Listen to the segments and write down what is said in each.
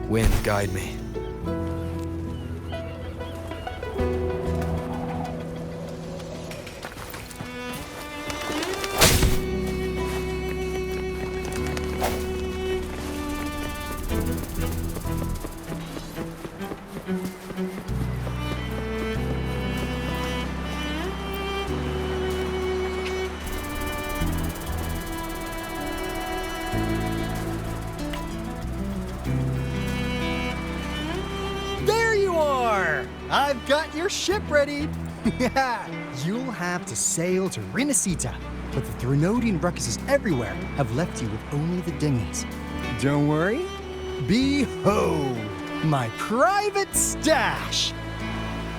Wind, guide me. There you are! I've got your ship ready. Yeah, you'll have to sail to Rinasita, but the Threnodian ruckuses everywhere have left you with only the dinghies. Don't worry. Behold, my private stash!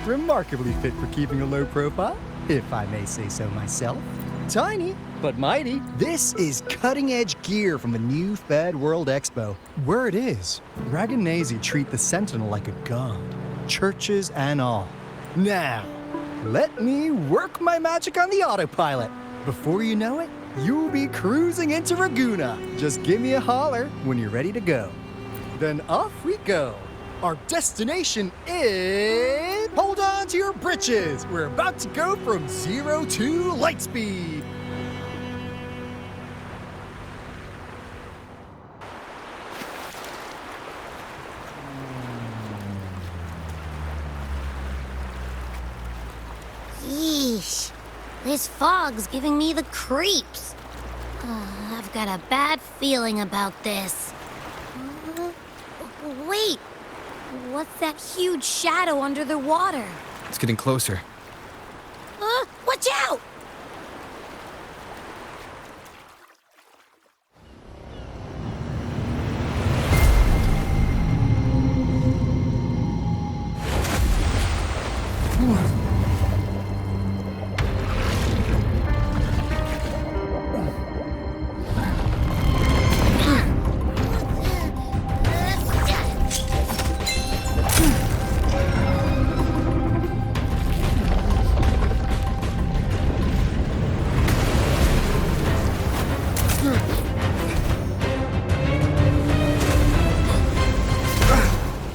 Remarkably fit for keeping a low profile, if I may say so myself. Tiny, but mighty. This is cutting-edge gear from the new Fed World Expo. Word is, Raganazi treat the Sentinel like a god, churches and all. Now, let me work my magic on the autopilot. Before you know it, you'll be cruising into Raguna. Just give me a holler when you're ready to go. Then off we go. Our destination is... Hold on to your britches. We're about to go from 0 to light speed. Yeesh. This fog's giving me the creeps. I've got a bad feeling about this. Wait. What's that huge shadow under the water? It's getting closer. Watch out!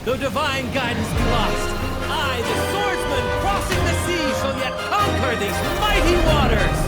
Though divine guidance be lost, I, the swordsman crossing the sea, shall yet conquer these mighty waters!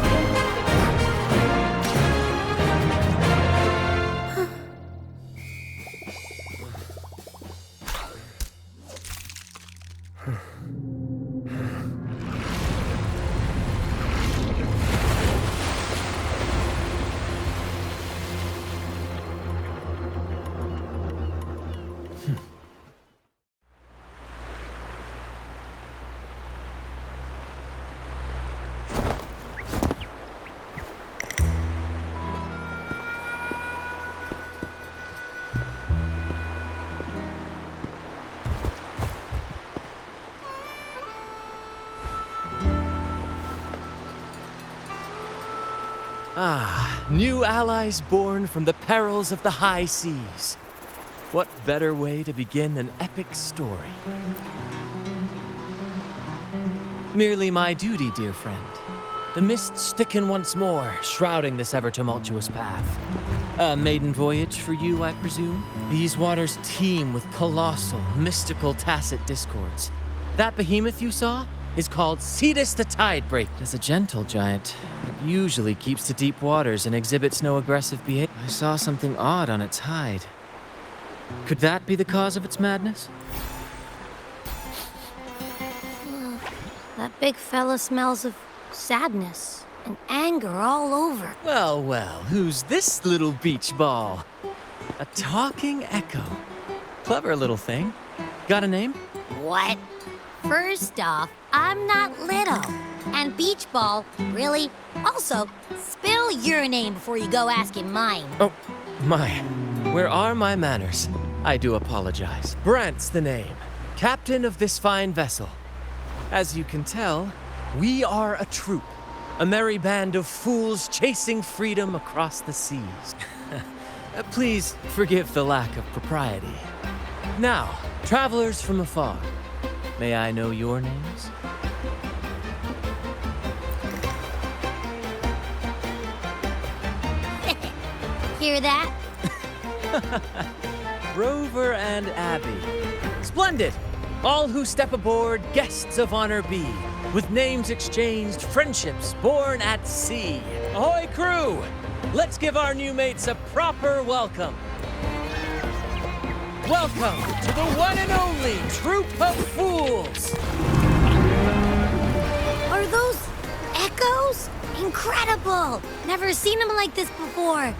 Ah, new allies born from the perils of the high seas. What better way to begin an epic story? Merely my duty, dear friend. The mists thicken once more, shrouding this ever-tumultuous path. A maiden voyage for you, I presume? These waters teem with colossal, mystical, tacit discords. That behemoth you saw is called Cetus the Tidebreaker. As a gentle giant, it usually keeps to deep waters and exhibits no aggressive behavior. I saw something odd on its hide. Could that be the cause of its madness? That big fella smells of sadness and anger all over. Well, well, who's this little beach ball? A talking echo. Clever little thing. Got a name? What? First off, I'm not little. And beach ball, really? Also, spill your name before you go asking mine. Oh, my. Where are my manners? I do apologize. Brant's the name. Captain of this fine vessel. As you can tell, we are a troop. A merry band of fools chasing freedom across the seas. Please forgive the lack of propriety. Now, travelers from afar, may I know your names? Hear that? Rover and Abby. Splendid! All who step aboard, guests of honor be. With names exchanged, friendships born at sea. Ahoy, crew! Let's give our new mates a proper welcome. Welcome to the one and only Troop of Fools! Are those echoes? Incredible! Never seen them like this before.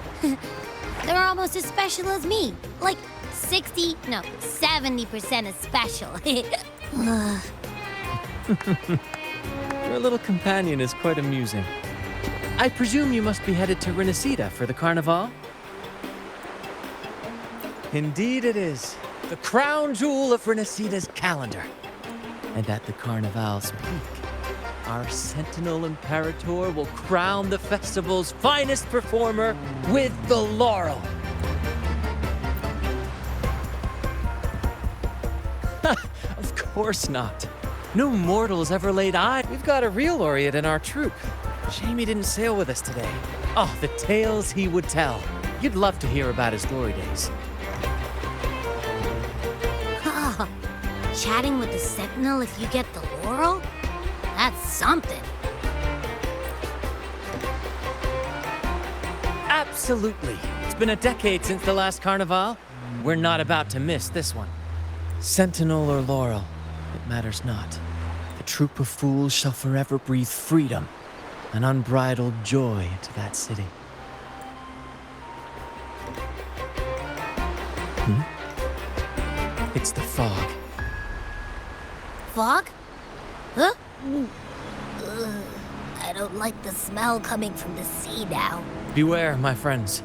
They're almost as special as me. Like 70% as special. Your little companion is quite amusing. I presume you must be headed to Renacida for the Carnival? Indeed it is. The crown jewel of Renacida's calendar. And at the Carnival's peak, our Sentinel Imperator will crown the festival's finest performer with the laurel. Of course not. No mortals ever laid eye. We've got a real laureate in our troop. Shame he didn't sail with us today. Oh, the tales he would tell. You'd love to hear about his glory days. Chatting with the Sentinel if you get the laurel? That's something. Absolutely. It's been a decade since the last Carnival. We're not about to miss this one. Sentinel or laurel, it matters not. The troop of fools shall forever breathe freedom and unbridled joy into that city. It's the fog. Fog? Huh? I don't like the smell coming from the sea now. Beware, my friends.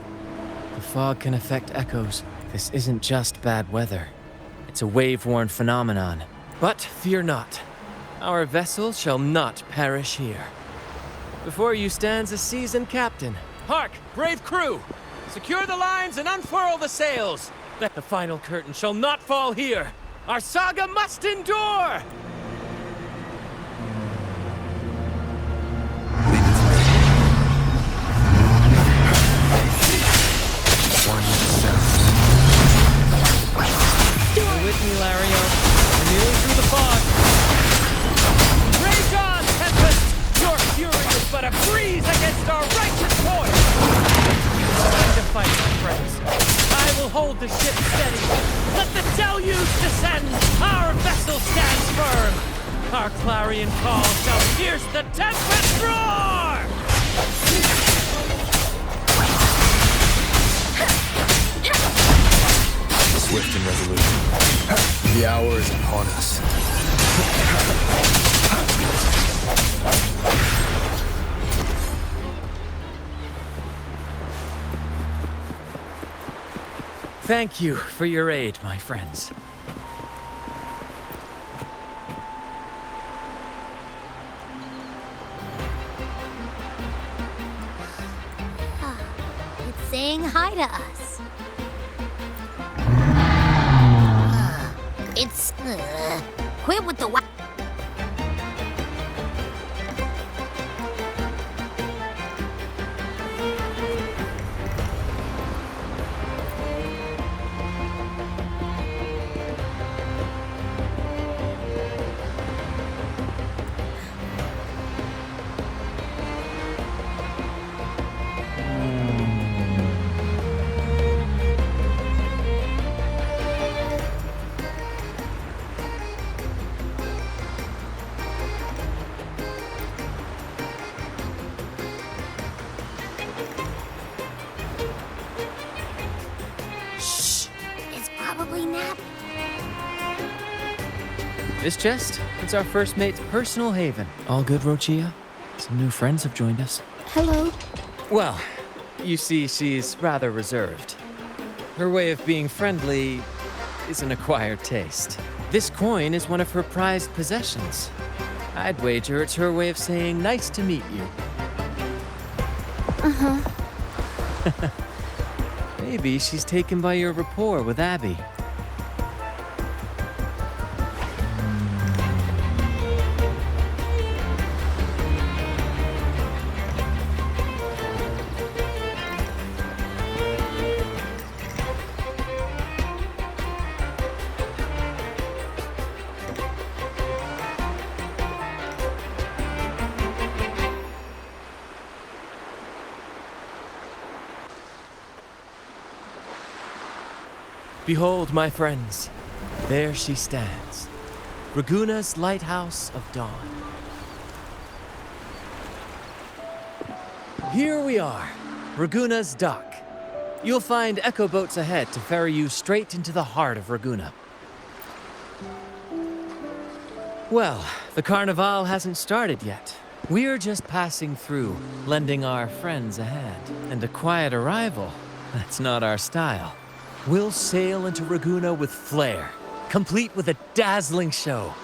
The fog can affect echoes. This isn't just bad weather. It's a wave-worn phenomenon. But fear not. Our vessel shall not perish here. Before you stands a seasoned captain. Hark, brave crew! Secure the lines and unfurl the sails! That the final curtain shall not fall here! Our saga must endure! You're with me, Lario. We're nearly through the fog. Rage on, Tempest! Your fury is but a breeze against our righteous voice! Time to fight, my friends. I will hold the ship steady. Let the deluge descend! Our vessel stands firm! Our clarion call shall pierce the tempest roar! Swift and resolute. The hour is upon us. Thank you for your aid, my friends. It's saying hi to us. It's... quit with the probably napping. This chest, it's our first mate's personal haven. All good, Rochia? Some new friends have joined us. Hello. Well, you see, she's rather reserved. Her way of being friendly is an acquired taste. This coin is one of her prized possessions. I'd wager it's her way of saying nice to meet you. Uh-huh. Maybe she's taken by your rapport with Abby. Behold, my friends, there she stands, Raguna's lighthouse of dawn. Here we are, Raguna's dock. You'll find echo boats ahead to ferry you straight into the heart of Raguna. Well, the Carnival hasn't started yet. We're just passing through, lending our friends a hand. And a quiet arrival, that's not our style. We'll sail into Raguna with flair, complete with a dazzling show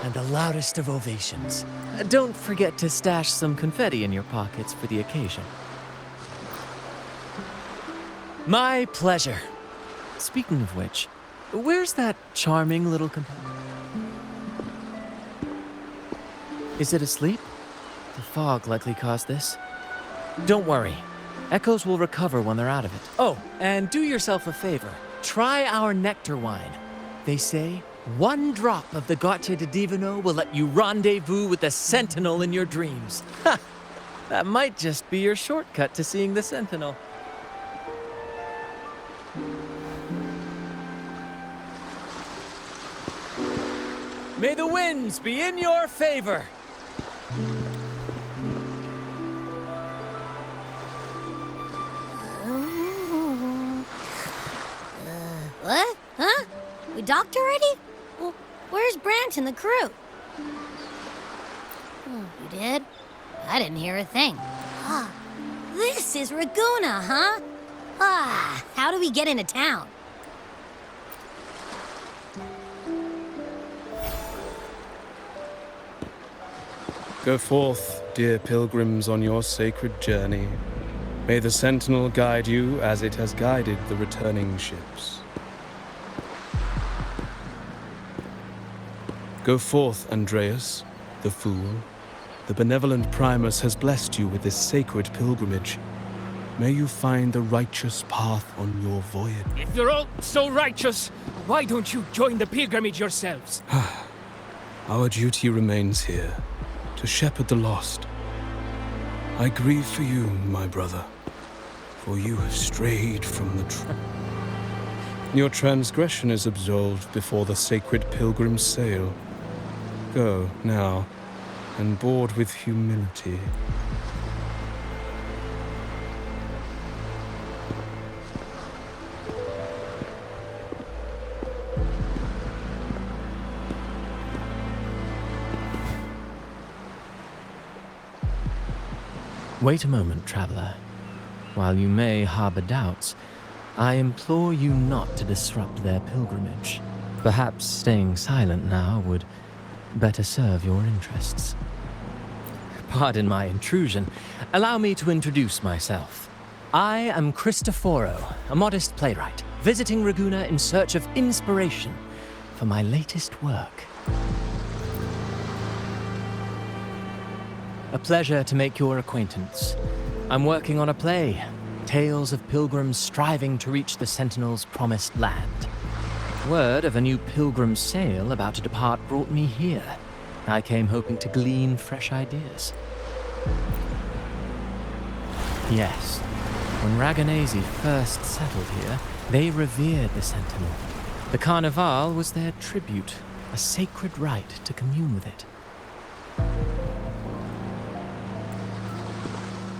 and the loudest of ovations. Don't forget to stash some confetti in your pockets for the occasion. My pleasure. Speaking of which, where's that charming little companion? Is it asleep? The fog likely caused this. Don't worry. Echoes will recover when they're out of it. Oh, and do yourself a favor. Try our nectar wine. They say one drop of the Gocce di Divino will let you rendezvous with the Sentinel in your dreams. Ha! That might just be your shortcut to seeing the Sentinel. May the winds be in your favor! What? Huh? We docked already? Well, where's Brant and the crew? You did? I didn't hear a thing. Ah, this is Raguna, huh? Ah, how do we get into town? Go forth, dear pilgrims, on your sacred journey. May the Sentinel guide you as it has guided the returning ships. Go forth, Andreas, the fool. The benevolent Primus has blessed you with this sacred pilgrimage. May you find the righteous path on your voyage. If you're all so righteous, why don't you join the pilgrimage yourselves? Our duty remains here, to shepherd the lost. I grieve for you, my brother, for you have strayed from the truth. Your transgression is absolved before the sacred pilgrims sail. Go, now, and board with humility. Wait a moment, traveler. While you may harbor doubts, I implore you not to disrupt their pilgrimage. Perhaps staying silent now would better serve your interests. Pardon my intrusion. Allow me to introduce myself. I am Cristoforo, a modest playwright, visiting Raguna in search of inspiration for my latest work. A pleasure to make your acquaintance. I'm working on a play, tales of pilgrims striving to reach the Sentinel's promised land. Word of a new pilgrim sail about to depart brought me here. I came hoping to glean fresh ideas. Yes, when Raganesi first settled here, they revered the Sentinel. The Carnival was their tribute, a sacred right to commune with it.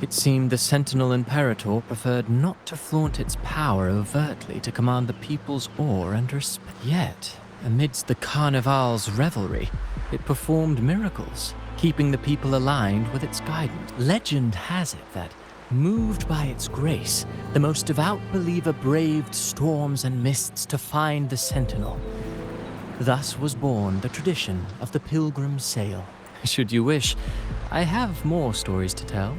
It seemed the Sentinel Imperator preferred not to flaunt its power overtly to command the people's awe and respect. Yet, amidst the Carnival's revelry, it performed miracles, keeping the people aligned with its guidance. Legend has it that, moved by its grace, the most devout believer braved storms and mists to find the Sentinel. Thus was born the tradition of the pilgrim sail. Should you wish, I have more stories to tell.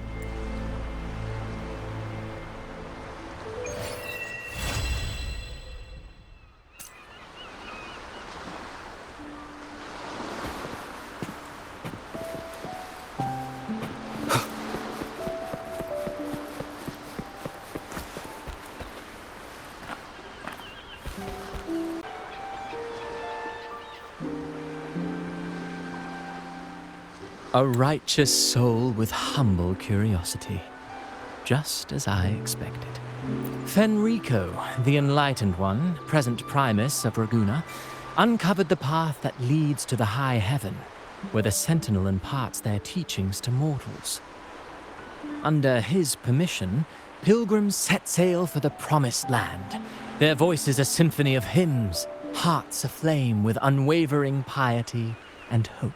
A righteous soul with humble curiosity, just as I expected. Fenrico, the Enlightened One, present Primus of Raguna, uncovered the path that leads to the high heaven, where the Sentinel imparts their teachings to mortals. Under his permission, pilgrims set sail for the Promised Land, their voices a symphony of hymns, hearts aflame with unwavering piety and hope.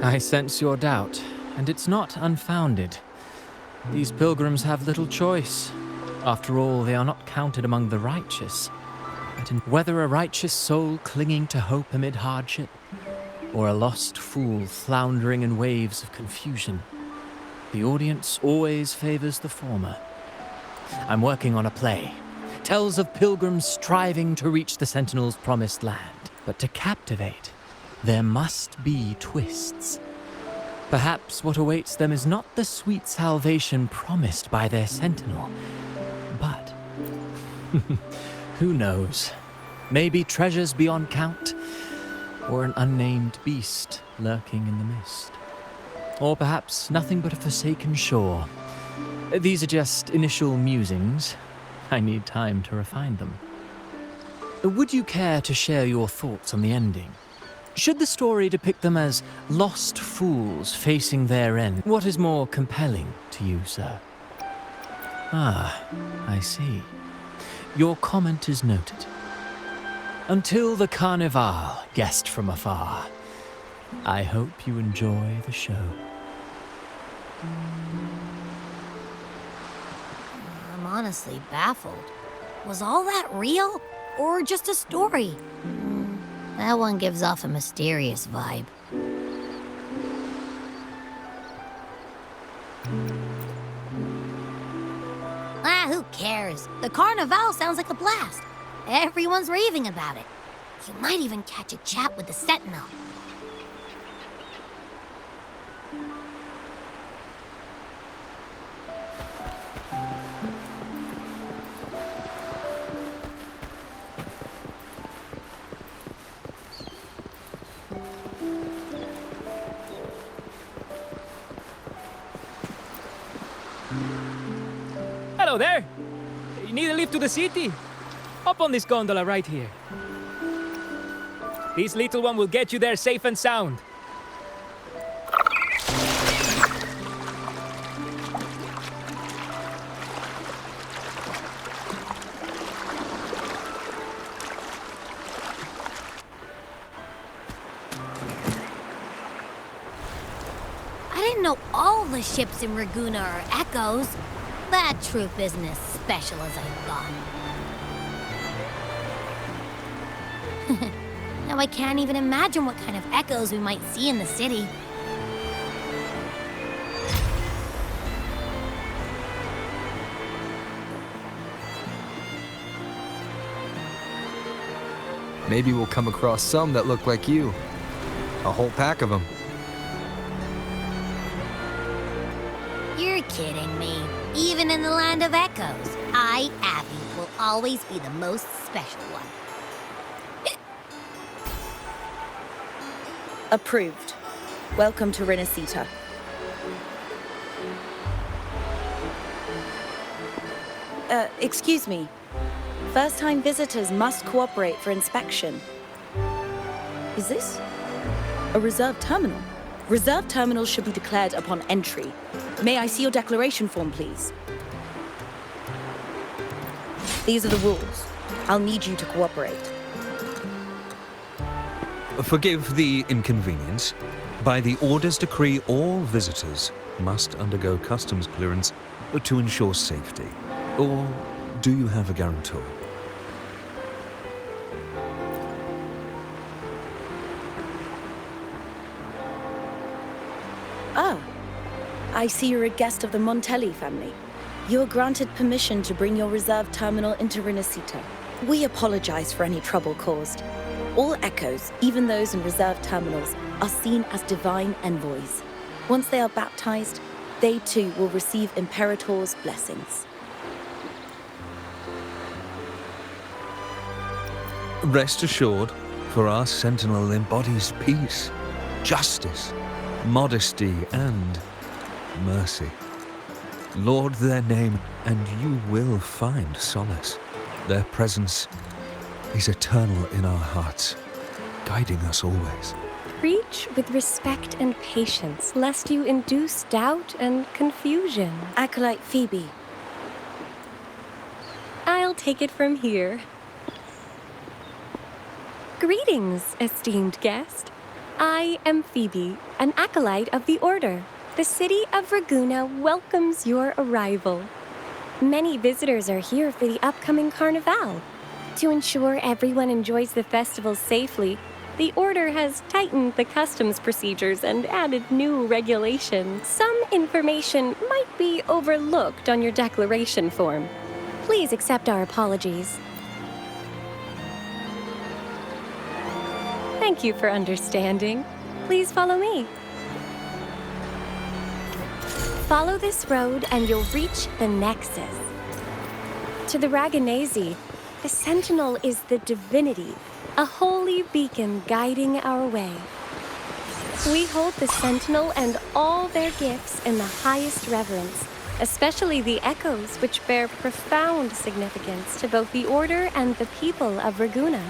I sense your doubt, and it's not unfounded. These pilgrims have little choice. After all, they are not counted among the righteous. Whether a righteous soul clinging to hope amid hardship, or a lost fool floundering in waves of confusion, the audience always favors the former. I'm working on a play. Tells of pilgrims striving to reach the Sentinel's promised land. But to captivate, there must be twists. Perhaps what awaits them is not the sweet salvation promised by their Sentinel, but who knows? Maybe treasures beyond count, or an unnamed beast lurking in the mist. Or perhaps nothing but a forsaken shore. These are just initial musings. I need time to refine them. Would you care to share your thoughts on the ending? Should the story depict them as lost fools facing their end? What is more compelling to you, sir? Ah, I see. Your comment is noted. Until the Carnival, guest from afar, I hope you enjoy the show. I'm honestly baffled. Was all that real? Or just a story? That one gives off a mysterious vibe. Who cares? The Carnival sounds like a blast. Everyone's raving about it. You might even catch a chat with the Sentinel. Hello there! You need a lift to the city? Hop on this gondola right here. This little one will get you there safe and sound. I didn't know all the ships in Raguna are echoes. That troop isn't as special as I thought. Now I can't even imagine what kind of echoes we might see in the city. Maybe we'll come across some that look like you. A whole pack of them. You're kidding me. Even in the land of echoes, I, Abby, will always be the most special one. Approved. Welcome to Renacita. Excuse me. First-time visitors must cooperate for inspection. Is this a reserved terminal? Reserved terminals should be declared upon entry. May I see your declaration form, please? These are the rules. I'll need you to cooperate. Forgive the inconvenience. By the Order's decree, all visitors must undergo customs clearance to ensure safety. Or do you have a guarantor? Ah, I see you're a guest of the Montelli family. You are granted permission to bring your reserve terminal into Rinascita. We apologize for any trouble caused. All echoes, even those in reserve terminals, are seen as divine envoys. Once they are baptized, they too will receive Imperator's blessings. Rest assured, for our Sentinel embodies peace, justice, modesty, and mercy. Lord their name, and you will find solace. Their presence is eternal in our hearts, guiding us always. Preach with respect and patience, lest you induce doubt and confusion. Acolyte Phoebe. I'll take it from here. Greetings, esteemed guest. I am Phoebe, an acolyte of the Order. The city of Raguna welcomes your arrival. Many visitors are here for the upcoming Carnival. To ensure everyone enjoys the festival safely, the Order has tightened the customs procedures and added new regulations. Some information might be overlooked on your declaration form. Please accept our apologies. Thank you for understanding. Please follow me. Follow this road and you'll reach the Nexus. To the Raganese, the Sentinel is the divinity, a holy beacon guiding our way. We hold the Sentinel and all their gifts in the highest reverence, especially the echoes, which bear profound significance to both the Order and the people of Raguna.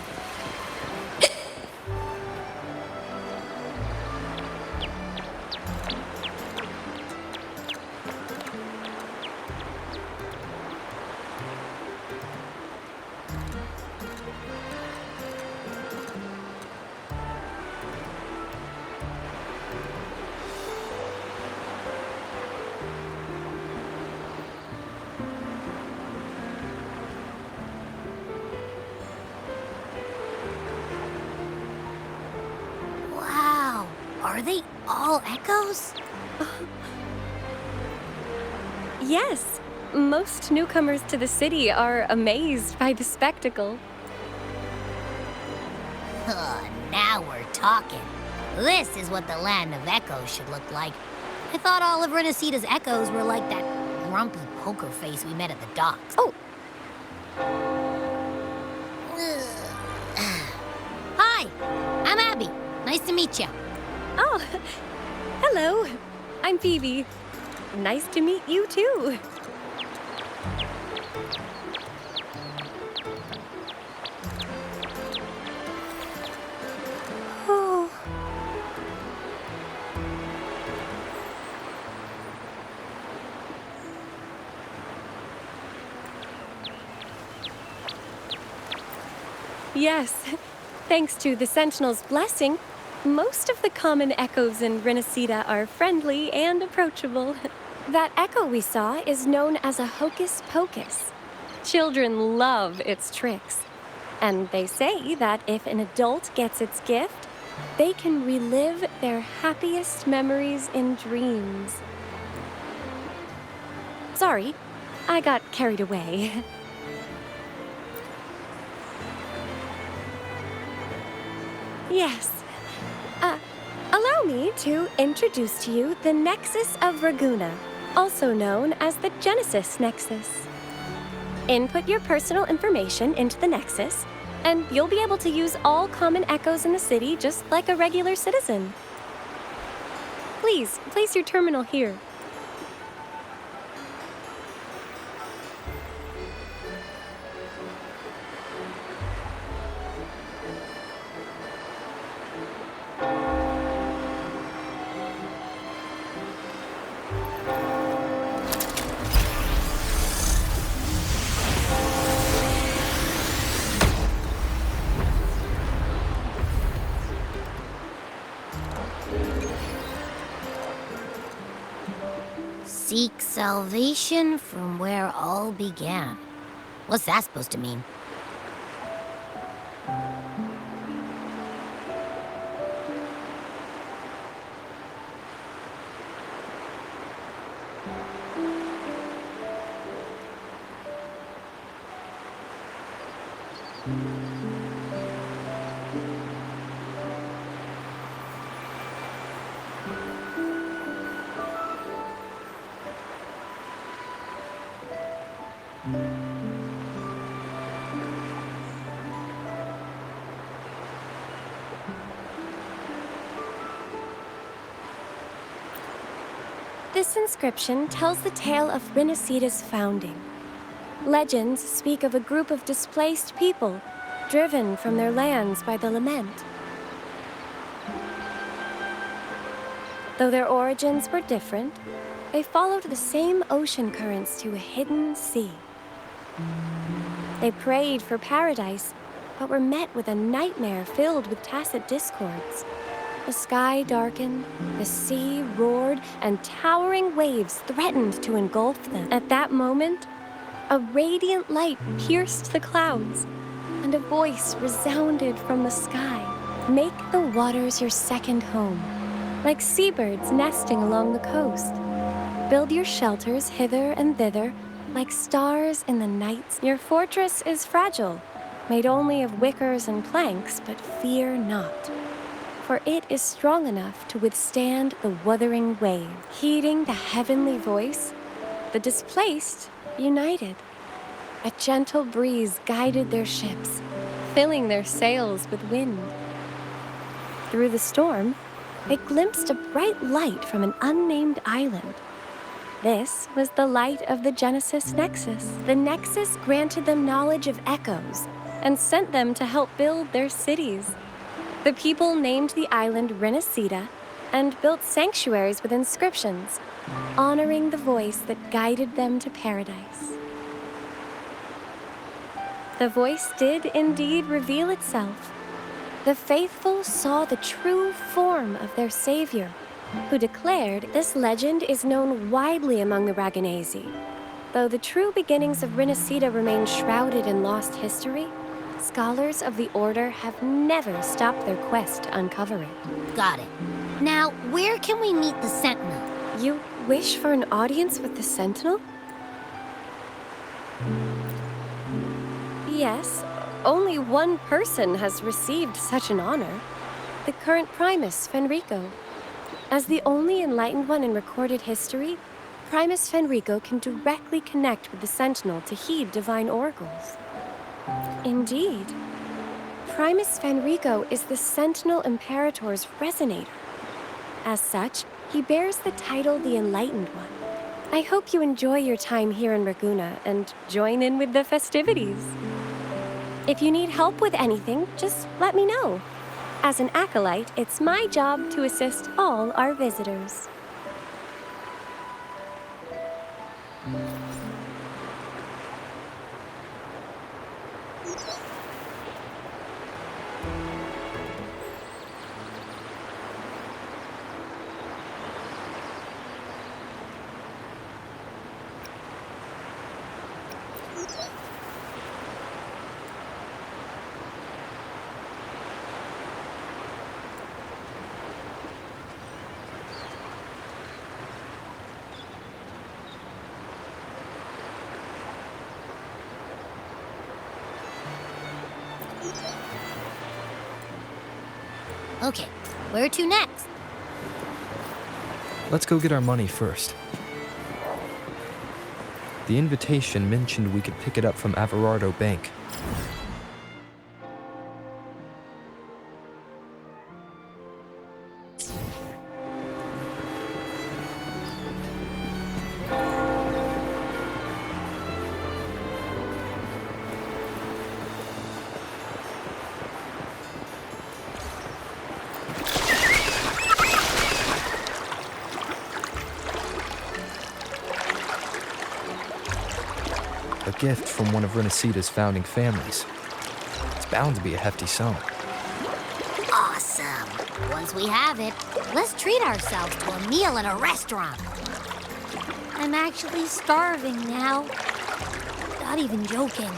Wow, are they all echoes? Yes, most newcomers to the city are amazed by the spectacle. Now we're talking. This is what the land of echoes should look like. I thought all of Rinascita's echoes were like that grumpy poker face we met at the docks. Oh. Hi, I'm Abby. Nice to meet you. Oh, hello. I'm Phoebe. Nice to meet you too. Oh. Yes, thanks to the Sentinel's blessing, most of the common echoes in Rinascita are friendly and approachable. That echo we saw is known as a hocus pocus. Children love its tricks. And they say that if an adult gets its gift, they can relive their happiest memories in dreams. Sorry, I got carried away. Yes. Allow me to introduce to you the Nexus of Raguna, also known as the Genesis Nexus. Input your personal information into the Nexus, and you'll be able to use all common echoes in the city just like a regular citizen. Please, place your terminal here. Seek salvation from where all began. What's that supposed to mean? This inscription tells the tale of Rinascida's founding. Legends speak of a group of displaced people driven from their lands by the lament. Though their origins were different, they followed the same ocean currents to a hidden sea. They prayed for paradise, but were met with a nightmare filled with tacit discords. The sky darkened, the sea roared, and towering waves threatened to engulf them. At that moment, a radiant light pierced the clouds, and a voice resounded from the sky. Make the waters your second home, like seabirds nesting along the coast. Build your shelters hither and thither, like stars in the night. Your fortress is fragile, made only of wickers and planks, but fear not. For it is strong enough to withstand the wuthering wave. Heeding the heavenly voice, the displaced united. A gentle breeze guided their ships, filling their sails with wind. Through the storm, they glimpsed a bright light from an unnamed island. This was the light of the Genesis Nexus. The Nexus granted them knowledge of echoes and sent them to help build their cities. The people named the island Rinascida and built sanctuaries with inscriptions, honoring the voice that guided them to paradise. The voice did indeed reveal itself. The faithful saw the true form of their savior, who declared this legend is known widely among the Ragganese. Though the true beginnings of Rinascida remain shrouded in lost history, scholars of the Order have never stopped their quest to uncover it. Got it. Now, where can we meet the Sentinel? You wish for an audience with the Sentinel? Yes, only one person has received such an honor. The current Primus, Fenrico. As the only enlightened one in recorded history, Primus Fenrico can directly connect with the Sentinel to heed divine oracles. Indeed. Primus Fenrico is the Sentinel Imperator's resonator. As such, he bears the title the Enlightened One. I hope you enjoy your time here in Raguna and join in with the festivities. If you need help with anything, just let me know. As an acolyte, it's my job to assist all our visitors. Okay, where to next? Let's go get our money first. The invitation mentioned we could pick it up from Averardo Bank. A gift from one of Rinascida's founding families. It's bound to be a hefty sum. Awesome. Once we have it, let's treat ourselves to a meal at a restaurant. I'm actually starving now. Not even joking.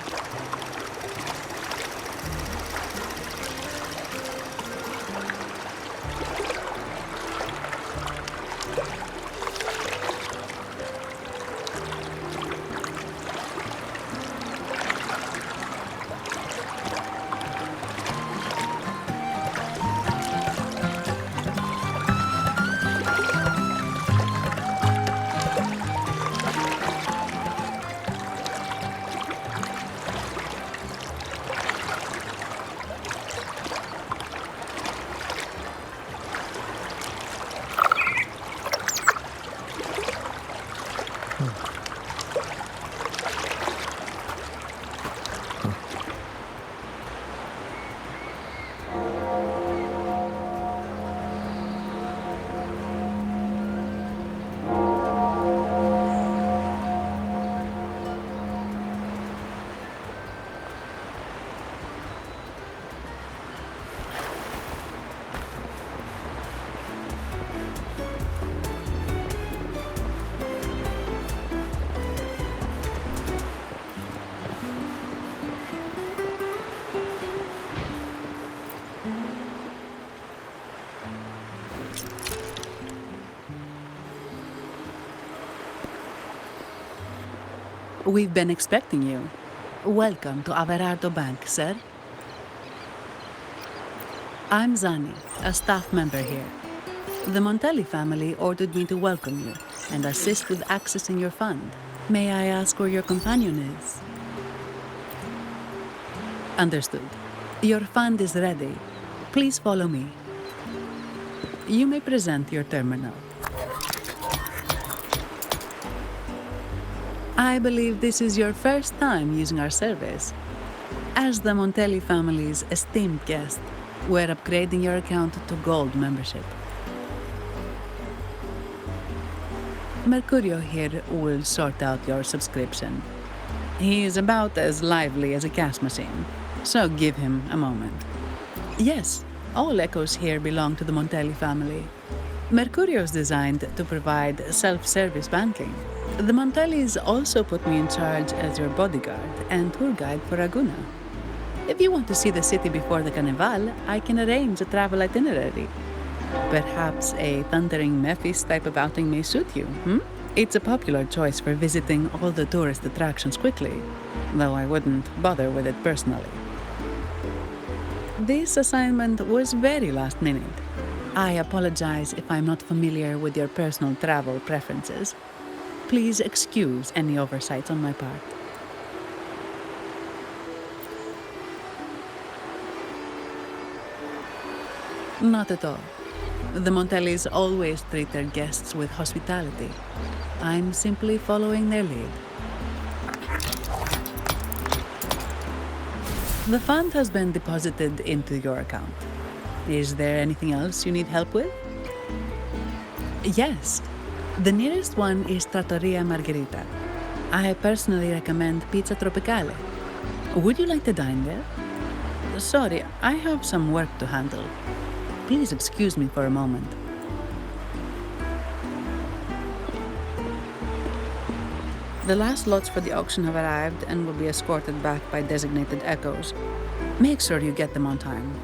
We've been expecting you. Welcome to Averardo Bank, sir. I'm Zani, a staff member here. The Montelli family ordered me to welcome you and assist with accessing your fund. May I ask where your companion is? Understood. Your fund is ready. Please follow me. You may present your terminal. I believe this is your first time using our service. As the Montelli family's esteemed guest, we're upgrading your account to Gold membership. Mercurio here will sort out your subscription. He is about as lively as a cash machine, so give him a moment. Yes, all echoes here belong to the Montelli family. Mercurio is designed to provide self-service banking. The Montellis also put me in charge as your bodyguard and tour guide for Ragusa. If you want to see the city before the Carnival, I can arrange a travel itinerary. Perhaps a thundering Memphis type of outing may suit you, It's a popular choice for visiting all the tourist attractions quickly, though I wouldn't bother with it personally. This assignment was very last minute. I apologize if I'm not familiar with your personal travel preferences. Please excuse any oversights on my part. Not at all. The Montellis always treat their guests with hospitality. I'm simply following their lead. The fund has been deposited into your account. Is there anything else you need help with? Yes. The nearest one is Trattoria Margherita. I personally recommend Pizza Tropicale. Would you like to dine there? Sorry, I have some work to handle. Please excuse me for a moment. The last lots for the auction have arrived and will be escorted back by designated echoes. Make sure you get them on time.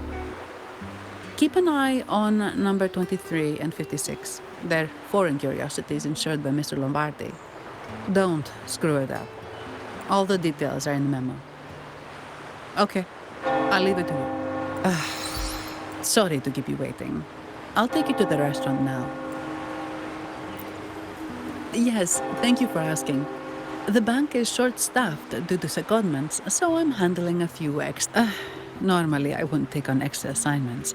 Keep an eye on number 23 and 56. They're foreign curiosities insured by Mr. Lombardi. Don't screw it up. All the details are in the memo. Okay, I'll leave it to you. Sorry to keep you waiting. I'll take you to the restaurant now. Yes, thank you for asking. The bank is short-staffed due to secondments, so I'm handling a few extra. Normally, I wouldn't take on extra assignments,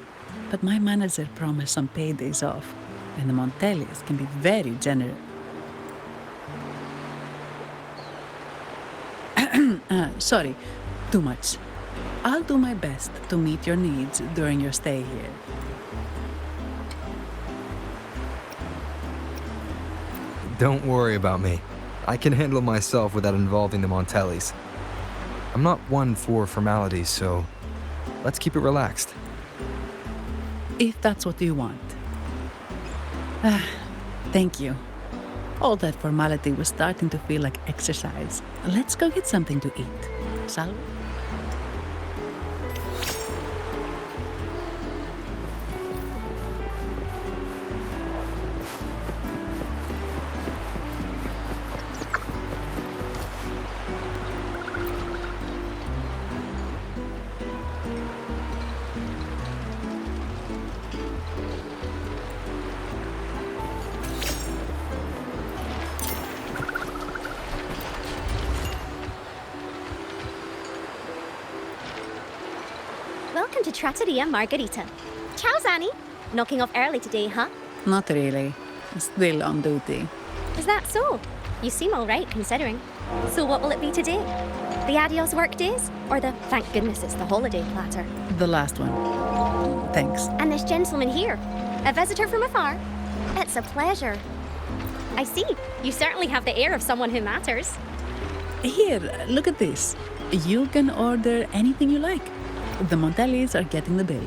but my manager promised some paid days off, and the Montellis can be very generous. Sorry, too much. I'll do my best to meet your needs during your stay here. Don't worry about me. I can handle myself without involving the Montellis. I'm not one for formalities, so let's keep it relaxed. If that's what you want. Thank you. All that formality was starting to feel like exercise. Let's go get something to eat. Shall we? Welcome to Trattoria Margarita. Ciao, Zanni. Knocking off early today, huh? Not really. Still on duty. Is that so? You seem all right, considering. So what will it be today? The adios work days? Or the thank goodness it's the holiday platter? The last one. Thanks. And this gentleman here, a visitor from afar? It's a pleasure. I see. You certainly have the air of someone who matters. Here, look at this. You can order anything you like. The Montellis are getting the bill.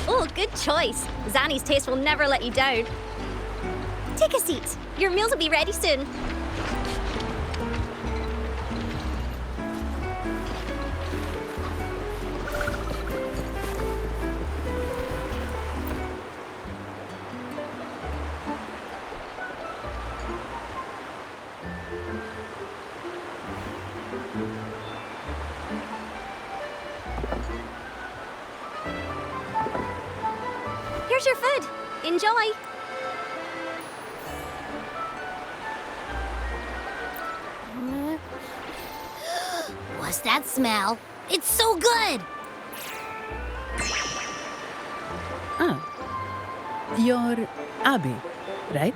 Oh, good choice. Zanni's taste will never let you down. Take a seat. Your meals will be ready soon. Here's your food. Enjoy. What's that smell? It's so good! Ah. You're Abby, right?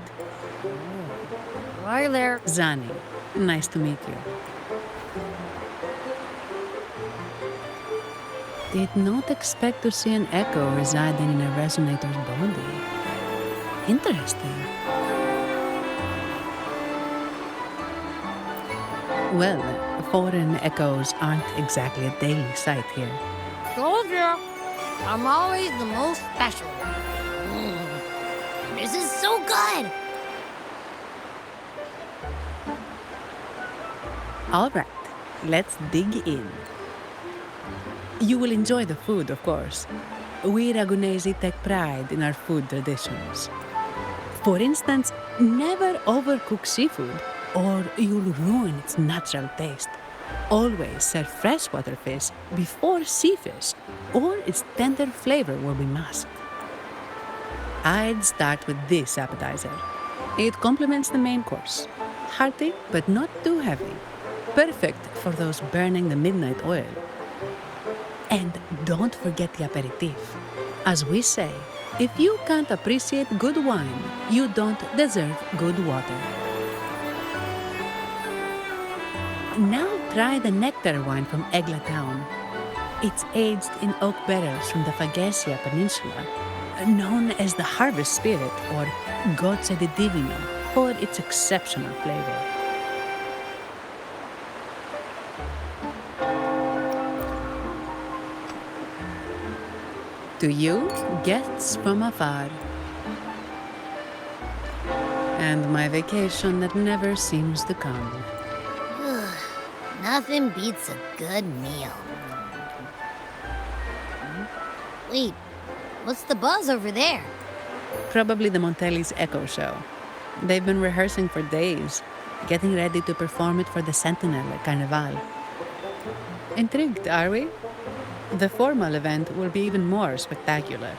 Hi there. Zanni. Nice to meet you. Did not expect to see an echo residing in a resonator's body. Interesting. Well, foreign echoes aren't exactly a daily sight here. Told you. I'm always the most special. This is so good! All right, let's dig in. You will enjoy the food, of course. We Ragunesi take pride in our food traditions. For instance, never overcook seafood, or you'll ruin its natural taste. Always serve freshwater fish before sea fish, or its tender flavor will be masked. I'd start with this appetizer. It complements the main course. Hearty, but not too heavy. Perfect for those burning the midnight oil. And don't forget the aperitif. As we say, if you can't appreciate good wine, you don't deserve good water. Now try the nectar wine from Egla town. It's aged in oak barrels from the Fagacia Peninsula, known as the harvest spirit or Gozza di Divino for its exceptional flavor. To you, guests from afar. And my vacation that never seems to come. Nothing beats a good meal. Wait, what's the buzz over there? Probably the Montelli's Echo Show. They've been rehearsing for days, getting ready to perform it for the Sentinel at Carnival. Intrigued, are we? The formal event will be even more spectacular.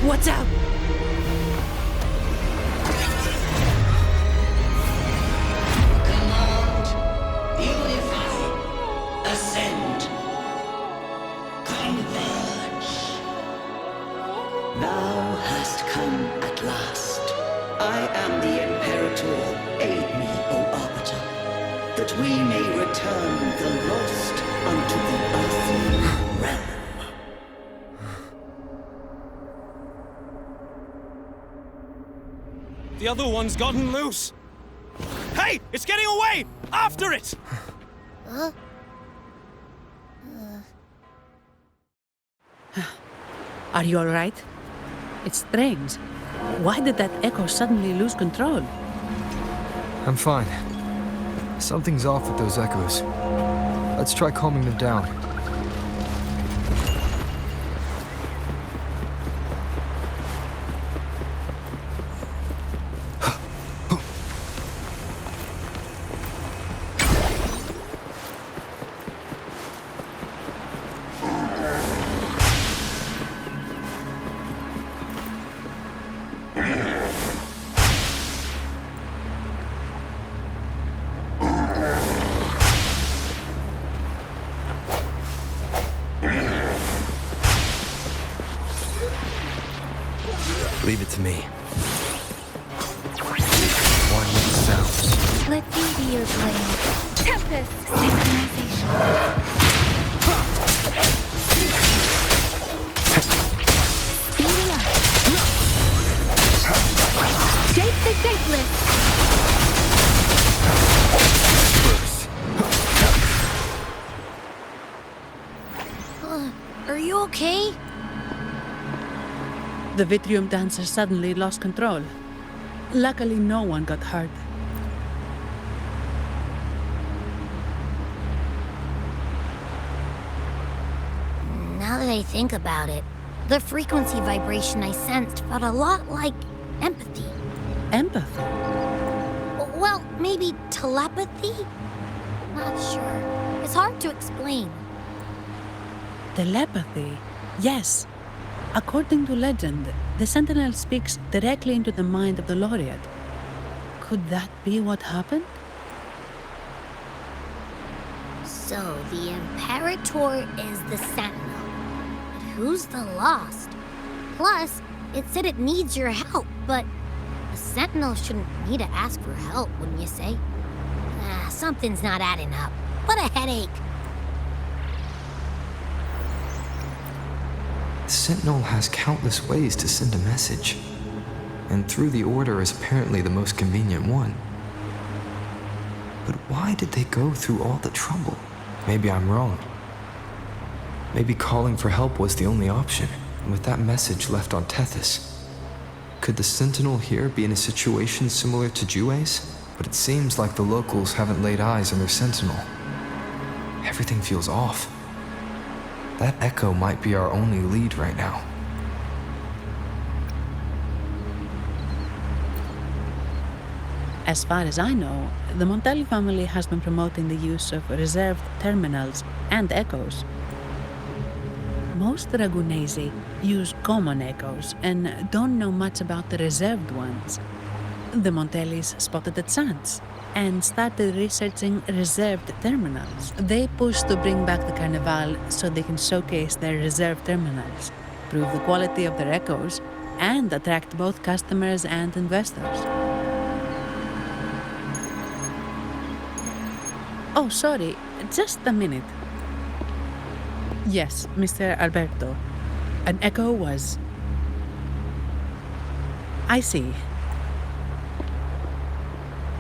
What's up? Thou hast come at last. I am the Imperator. Aid me, O Arbiter, that we may return the lost unto the earthly realm. The other one's gotten loose. Hey! It's getting away! After it! Huh? Are you alright? It's strange. Why did that echo suddenly lose control? I'm fine. Something's off with those echoes. Let's try calming them down. Leave it to me. One with the sounds. Let me be your blade. Tempest synchronization. Speeding up. Shape the shapeless. Are you okay? The Vitrium dancer suddenly lost control. Luckily, no one got hurt. Now that I think about it, the frequency vibration I sensed felt a lot like empathy. Empathy? Well, maybe telepathy? Not sure. It's hard to explain. Telepathy? Yes. According to legend, the Sentinel speaks directly into the mind of the laureate. Could that be what happened? So the Imperator is the Sentinel. But who's the Lost? Plus, it said it needs your help, but the Sentinel shouldn't need to ask for help, wouldn't you say? Something's not adding up. What a headache. The Sentinel has countless ways to send a message, and through the Order is apparently the most convenient one. But why did they go through all the trouble? Maybe I'm wrong. Maybe calling for help was the only option, and with that message left on Tethys. Could the Sentinel here be in a situation similar to Jue's? But it seems like the locals haven't laid eyes on their Sentinel. Everything feels off. That echo might be our only lead right now. As far as I know, the Montelli family has been promoting the use of reserved terminals and echoes. Most Ragunesi use common echoes and don't know much about the reserved ones. The Montellis spotted a chance and started researching reserved terminals. They pushed to bring back the Carnival so they can showcase their reserved terminals, prove the quality of their echoes, and attract both customers and investors. Oh, sorry, just a minute. Yes, Mr. Alberto. An echo was... I see.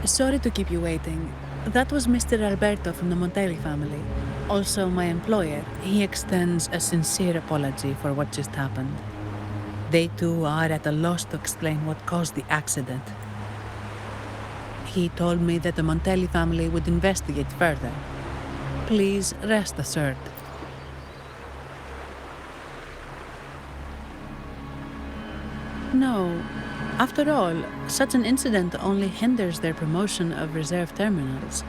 Sorry to keep you waiting. That was Mr. Alberto from the Montelli family. Also my employer. He extends a sincere apology for what just happened. They too are at a loss to explain what caused the accident. He told me that the Montelli family would investigate further. Please rest assured. No. After all, such an incident only hinders their promotion of reserve terminals.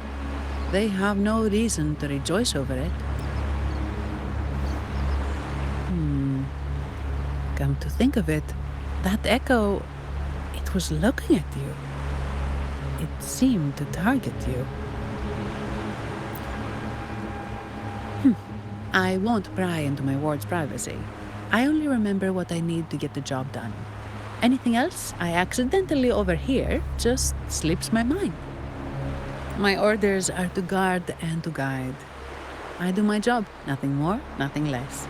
They have no reason to rejoice over it. Come to think of it, that echo, it was looking at you. It seemed to target you. I won't pry into my ward's privacy. I only remember what I need to get the job done. Anything else I accidentally overhear just slips my mind. My orders are to guard and to guide. I do my job, nothing more, nothing less.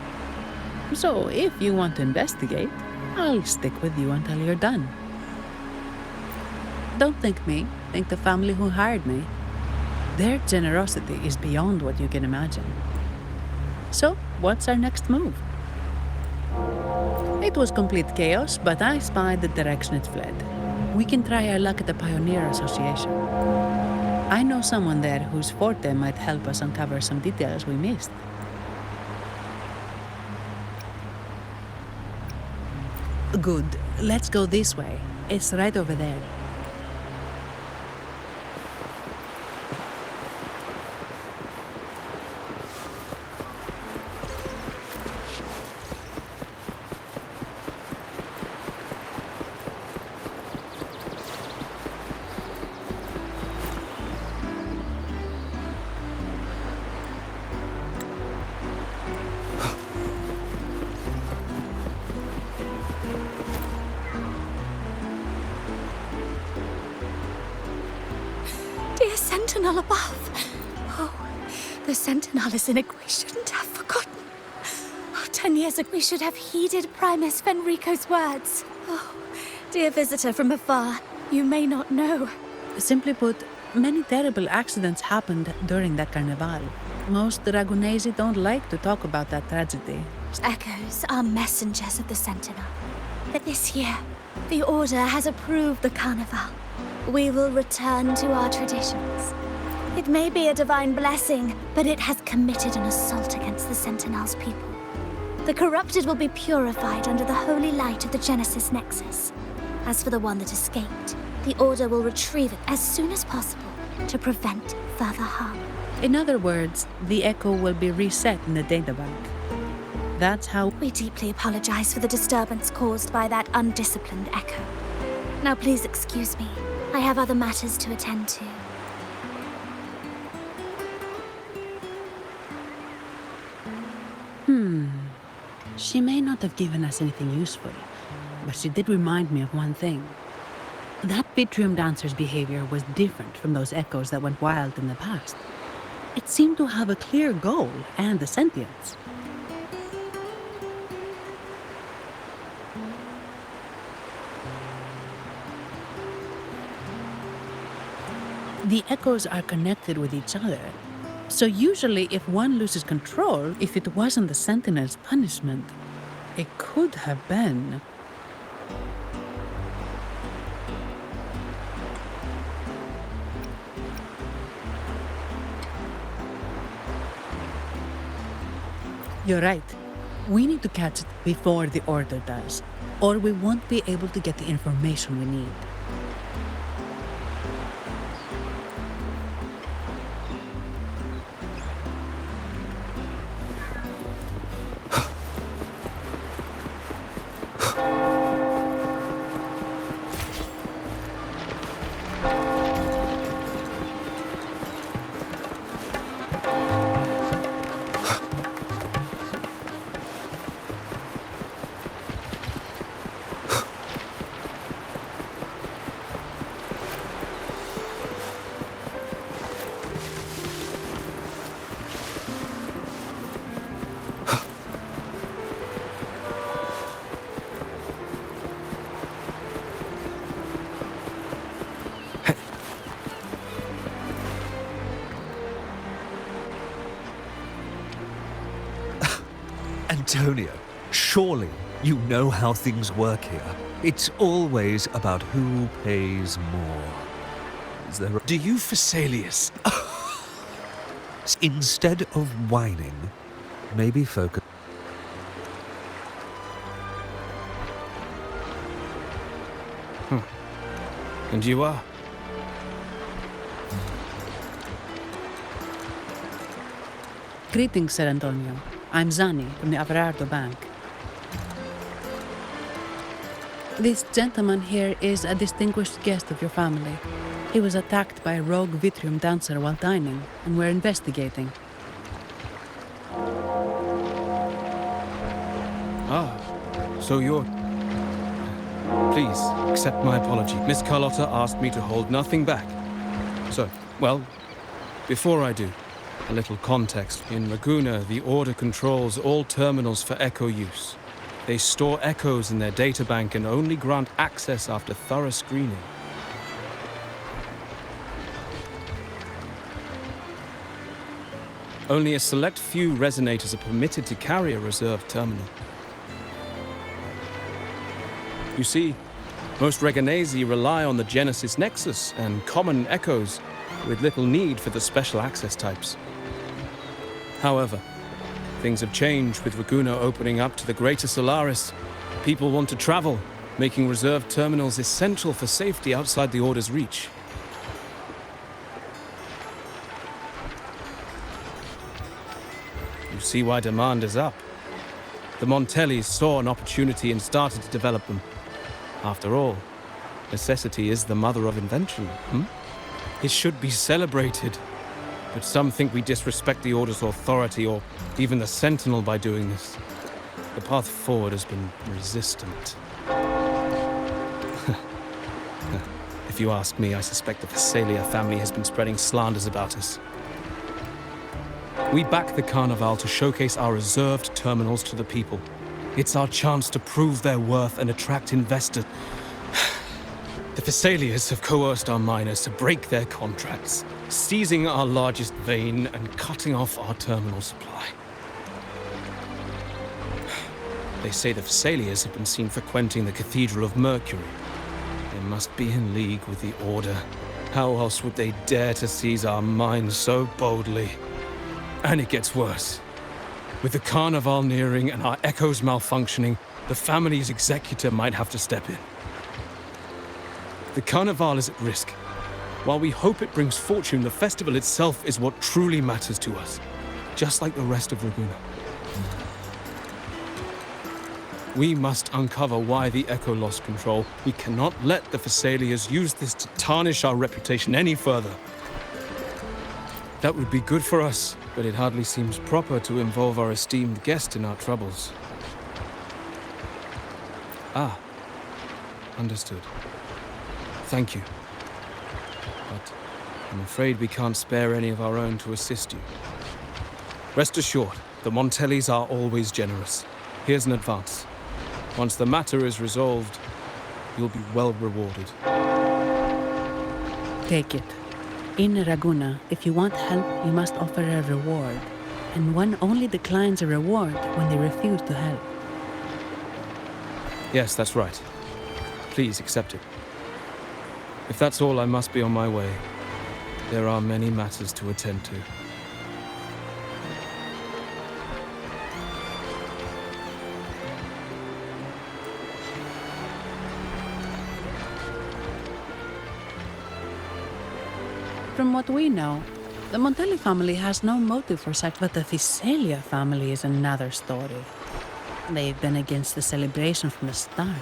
So if you want to investigate, I'll stick with you until you're done. Don't thank me. Thank the family who hired me. Their generosity is beyond what you can imagine. So, what's our next move? It was complete chaos, but I spied the direction it fled. We can try our luck at the Pioneer Association. I know someone there whose forte might help us uncover some details we missed. Good. Let's go this way. It's right over there. Dear Sentinel above. Oh, the Sentinel is in it. We shouldn't have forgotten. Oh, 10 years ago, we should have heeded Primus Fenrico's words. Oh, dear visitor from afar, you may not know. Simply put, many terrible accidents happened during that carnival. Most Dragonesi don't like to talk about that tragedy. Echoes are messengers of the Sentinel. But this year, the Order has approved the carnival. We will return to our traditions. It may be a divine blessing, but it has committed an assault against the Sentinel's people. The corrupted will be purified under the holy light of the Genesis Nexus. As for the one that escaped, the Order will retrieve it as soon as possible to prevent further harm. In other words, the Echo will be reset in the databank. That's how... We deeply apologize for the disturbance caused by that undisciplined Echo. Now please excuse me. I have other matters to attend to. She may not have given us anything useful, but she did remind me of one thing. That Vitrium dancer's behavior was different from those echoes that went wild in the past. It seemed to have a clear goal and a sentience. The echoes are connected with each other. So usually if one loses control, if it wasn't the Sentinel's punishment, it could have been... You're right. We need to catch it before the Order does, or we won't be able to get the information we need. Antonio, surely you know how things work here. It's always about who pays more. Is there a... Do you, Phasaelius? Instead of whining, maybe focus... And you are? Greetings, Sir Antonio. I'm Zani from the Averardo Bank. This gentleman here is a distinguished guest of your family. He was attacked by a rogue Vitrium dancer while dining, and we're investigating. Ah, so you're... Please, accept my apology. Miss Carlotta asked me to hold nothing back. So, well, before I do, a little context. In Laguna, the Order controls all terminals for Echo use. They store echoes in their databank and only grant access after thorough screening. Only a select few resonators are permitted to carry a reserved terminal. You see, most Reganesi rely on the Genesis Nexus and common echoes, with little need for the special access types. However, things have changed with Raguno opening up to the greater Solaris. People want to travel, making reserved terminals essential for safety outside the Order's reach. You see why demand is up. The Montellis saw an opportunity and started to develop them. After all, necessity is the mother of invention, It should be celebrated. But some think we disrespect the Order's authority or even the Sentinel by doing this. The path forward has been resistant. If you ask me, I suspect the Phasalia family has been spreading slanders about us. We back the Carnival to showcase our reserved terminals to the people. It's our chance to prove their worth and attract investors. The Phasalias have coerced our miners to break their contracts, seizing our largest vein and cutting off our terminal supply. They say the Phasalias have been seen frequenting the Cathedral of Mercury. They must be in league with the Order. How else would they dare to seize our mines so boldly? And it gets worse. With the Carnival nearing and our echoes malfunctioning, the family's executor might have to step in. The Carnival is at risk. While we hope it brings fortune, the festival itself is what truly matters to us, just like the rest of Raguno. We must uncover why the Echo lost control. We cannot let the Phasalias use this to tarnish our reputation any further. That would be good for us, but it hardly seems proper to involve our esteemed guest in our troubles. Ah, understood. Thank you. But I'm afraid we can't spare any of our own to assist you. Rest assured, the Montellis are always generous. Here's an advance. Once the matter is resolved, you'll be well rewarded. Take it. In Raguno, if you want help, you must offer a reward. And one only declines a reward when they refuse to help. Yes, that's right. Please accept it. If that's all, I must be on my way. There are many matters to attend to. From what we know, the Montelli family has no motive for such, but the Phasalia family is another story. They've been against the celebration from the start.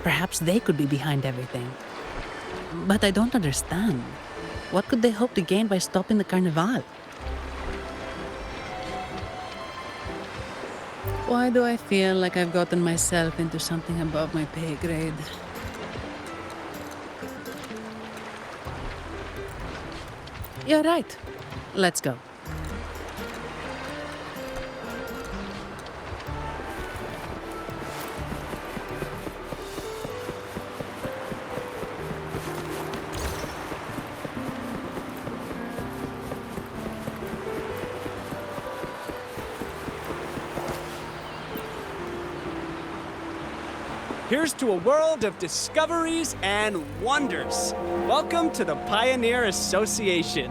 Perhaps they could be behind everything. But I don't understand. What could they hope to gain by stopping the Carnival? Why do I feel like I've gotten myself into something above my pay grade? You're right. Let's go. Here's to a world of discoveries and wonders. Welcome to the Pioneer Association.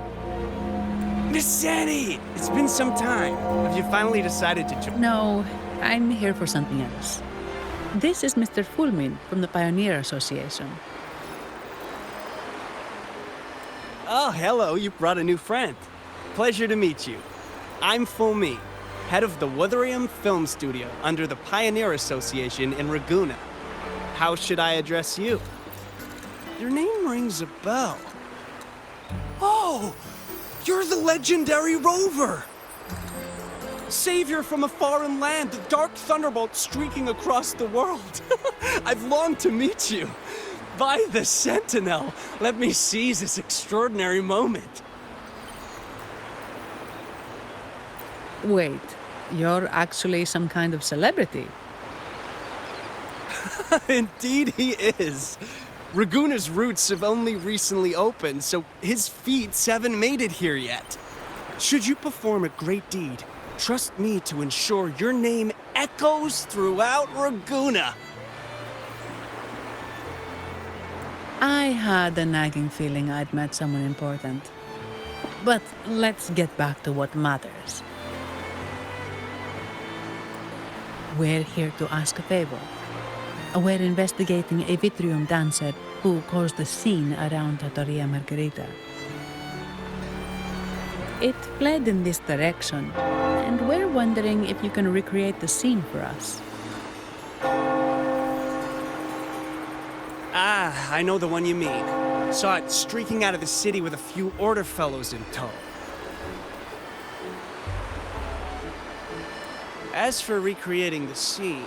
Miss Zanny, it's been some time. Have you finally decided to join? No, I'm here for something else. This is Mr. Fulmin from the Pioneer Association. Oh, hello, you brought a new friend. Pleasure to meet you. I'm Fulmin, head of the Wuthering Film Studio under the Pioneer Association in Raguno. How should I address you? Your name rings a bell. Oh, you're the legendary Rover! Savior from a foreign land, the dark thunderbolt streaking across the world. I've longed to meet you. By the Sentinel, let me seize this extraordinary moment. Wait, you're actually some kind of celebrity? Indeed he is. Raguna's roots have only recently opened, so his feet haven't made it here yet. Should you perform a great deed, trust me to ensure your name echoes throughout Raguuna. I had a nagging feeling I'd met someone important. But let's get back to what matters. We're here to ask a favor. We're investigating a Vitrium dancer who caused a scene around Trattoria Margherita. It fled in this direction, and we're wondering if you can recreate the scene for us. Ah, I know the one you mean. Saw it streaking out of the city with a few Order fellows in tow. As for recreating the scene...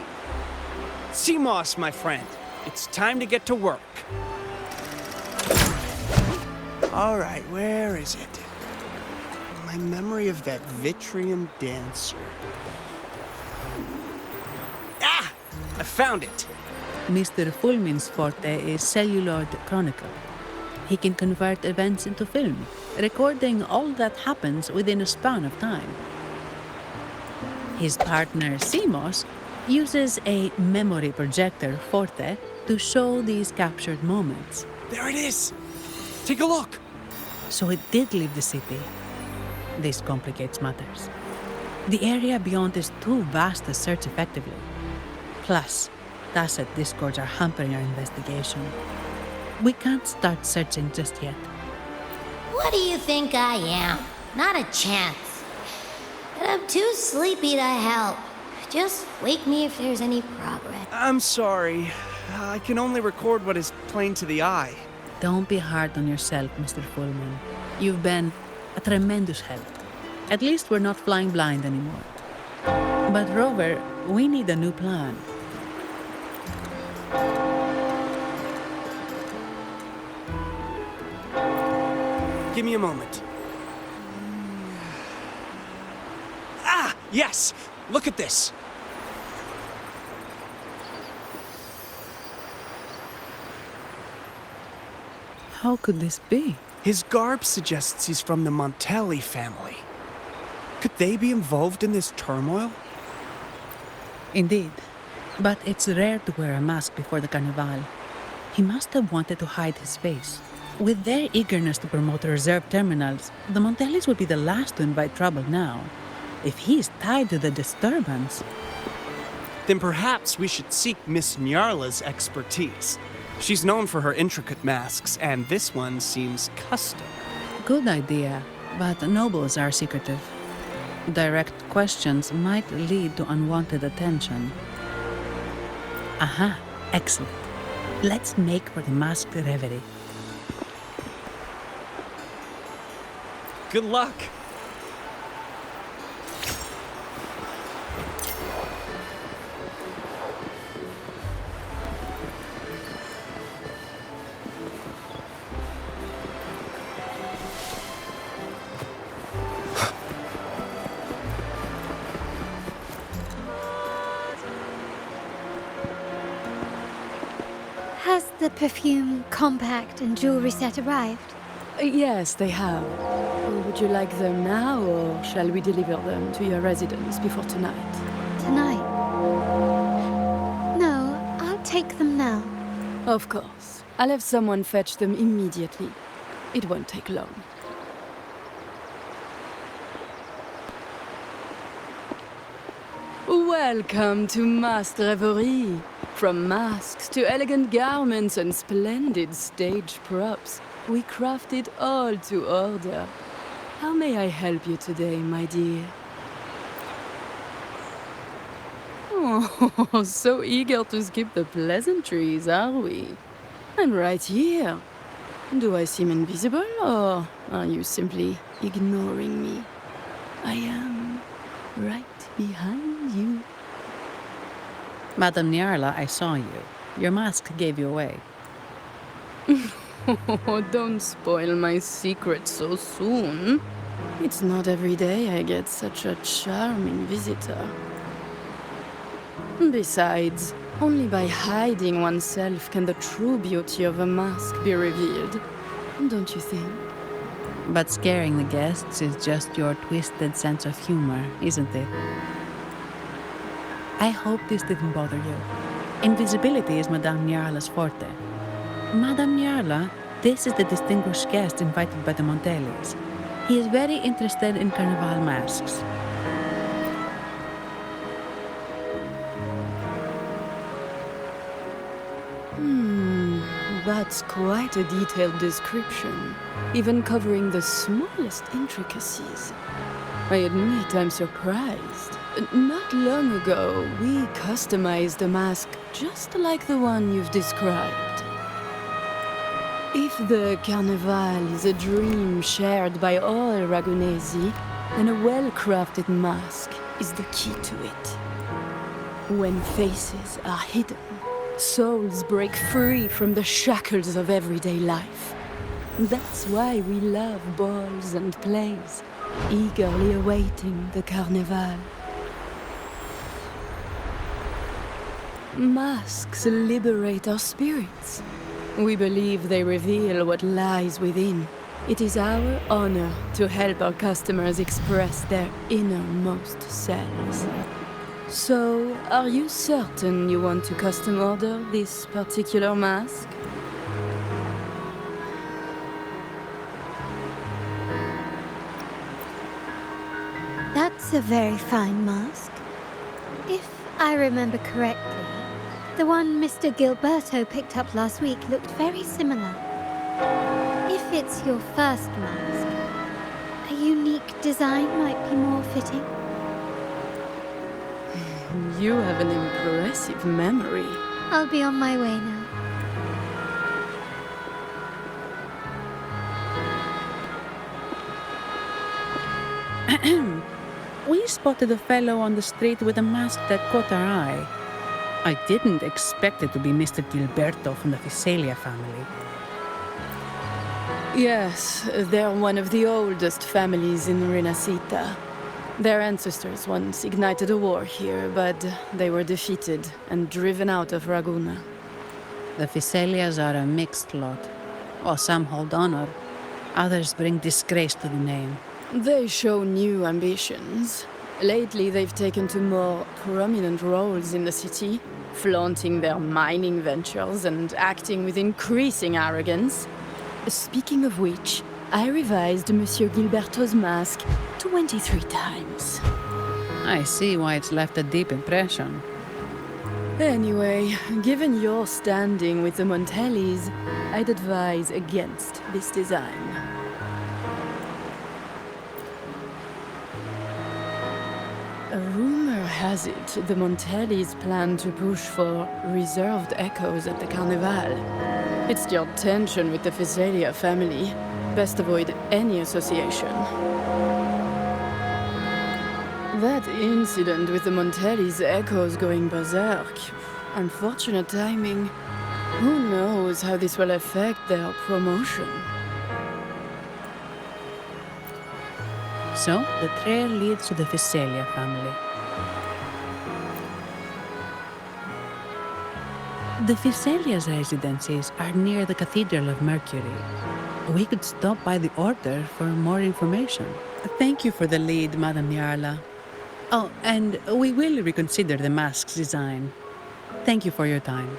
Seamoss, my friend, it's time to get to work. All right, where is it? My memory of that Vitrium dancer. Ah! I found it! Mr. Fulmin's forte is celluloid chronicle. He can convert events into film, recording all that happens within a span of time. His partner, Seamoss, uses a memory projector, Forte, to show these captured moments. There it is! Take a look! So it did leave the city. This complicates matters. The area beyond is too vast to search effectively. Plus, Tacet discords are hampering our investigation. We can't start searching just yet. What do you think I am? Not a chance. But I'm too sleepy to help. Just wake me if there's any progress. I'm sorry. I can only record what is plain to the eye. Don't be hard on yourself, Mr. Fullman. You've been a tremendous help. At least we're not flying blind anymore. But Rover, we need a new plan. Give me a moment. Ah, yes! Look at this! How could this be? His garb suggests he's from the Montelli family. Could they be involved in this turmoil? Indeed. But it's rare to wear a mask before the Carnival. He must have wanted to hide his face. With their eagerness to promote reserve terminals, the Montellis would be the last to invite trouble now. If he's tied to the disturbance... Then perhaps we should seek Miss Nyarla's expertise. She's known for her intricate masks, and this one seems custom. Good idea, but nobles are secretive. Direct questions might lead to unwanted attention. Aha, excellent. Let's make for the masked reverie. Good luck! Has the perfume, compact, and jewelry set arrived? Yes, they have. Would you like them now, or shall we deliver them to your residence before tonight? Tonight? No, I'll take them now. Of course. I'll have someone fetch them immediately. It won't take long. Welcome to Masked Reverie. From masks to elegant garments and splendid stage props, we craft it all to order. How may I help you today, my dear? Oh, so eager to skip the pleasantries, are we? I'm right here. Do I seem invisible, or are you simply ignoring me? I am right behind you. Madame Nyarla, I saw you. Your mask gave you away. Oh, don't spoil my secret so soon. It's not every day I get such a charming visitor. Besides, only by hiding oneself can the true beauty of a mask be revealed. Don't you think? But scaring the guests is just your twisted sense of humor, isn't it? I hope this didn't bother you. Invisibility is Madame Nyarla's forte. Madame Nyarla, this is the distinguished guest invited by the Montelis. He is very interested in carnival masks. That's quite a detailed description, even covering the smallest intricacies. I admit I'm surprised. Not long ago, we customized a mask just like the one you've described. If the Carnival is a dream shared by all Ragunesi, then a well-crafted mask is the key to it. When faces are hidden, souls break free from the shackles of everyday life. That's why we love balls and plays, eagerly awaiting the Carnival. Masks liberate our spirits. We believe they reveal what lies within. It is our honor to help our customers express their innermost selves. So, are you certain you want to custom order this particular mask? That's a very fine mask. If I remember correctly, the one Mr. Gilberto picked up last week looked very similar. If it's your first mask, a unique design might be more fitting. You have an impressive memory. I'll be on my way now. We spotted a fellow on the street with a mask that caught our eye. I didn't expect it to be Mr. Gilberto from the Visalia family. Yes, they're one of the oldest families in Renacita. Their ancestors once ignited a war here, but they were defeated and driven out of Raguna. The Visalias are a mixed lot. While some hold honor, others bring disgrace to the name. They show new ambitions. Lately, they've taken to more prominent roles in the city, flaunting their mining ventures and acting with increasing arrogance. Speaking of which, I revised Monsieur Gilberto's mask 23 times. I see why it's left a deep impression. Anyway, given your standing with the Montelis, I'd advise against this design. A rumor has it the Montelis plan to push for reserved echoes at the Carnival. It's your tension with the Visalia family. Best avoid any association. That incident with the Montelis' echoes going berserk. Unfortunate timing. Who knows how this will affect their promotion? So, the trail leads to the Visalia family. The Visalia's residences are near the Cathedral of Mercury. We could stop by the Order for more information. Thank you for the lead, Madame Nyarla. Oh, and we will reconsider the mask's design. Thank you for your time.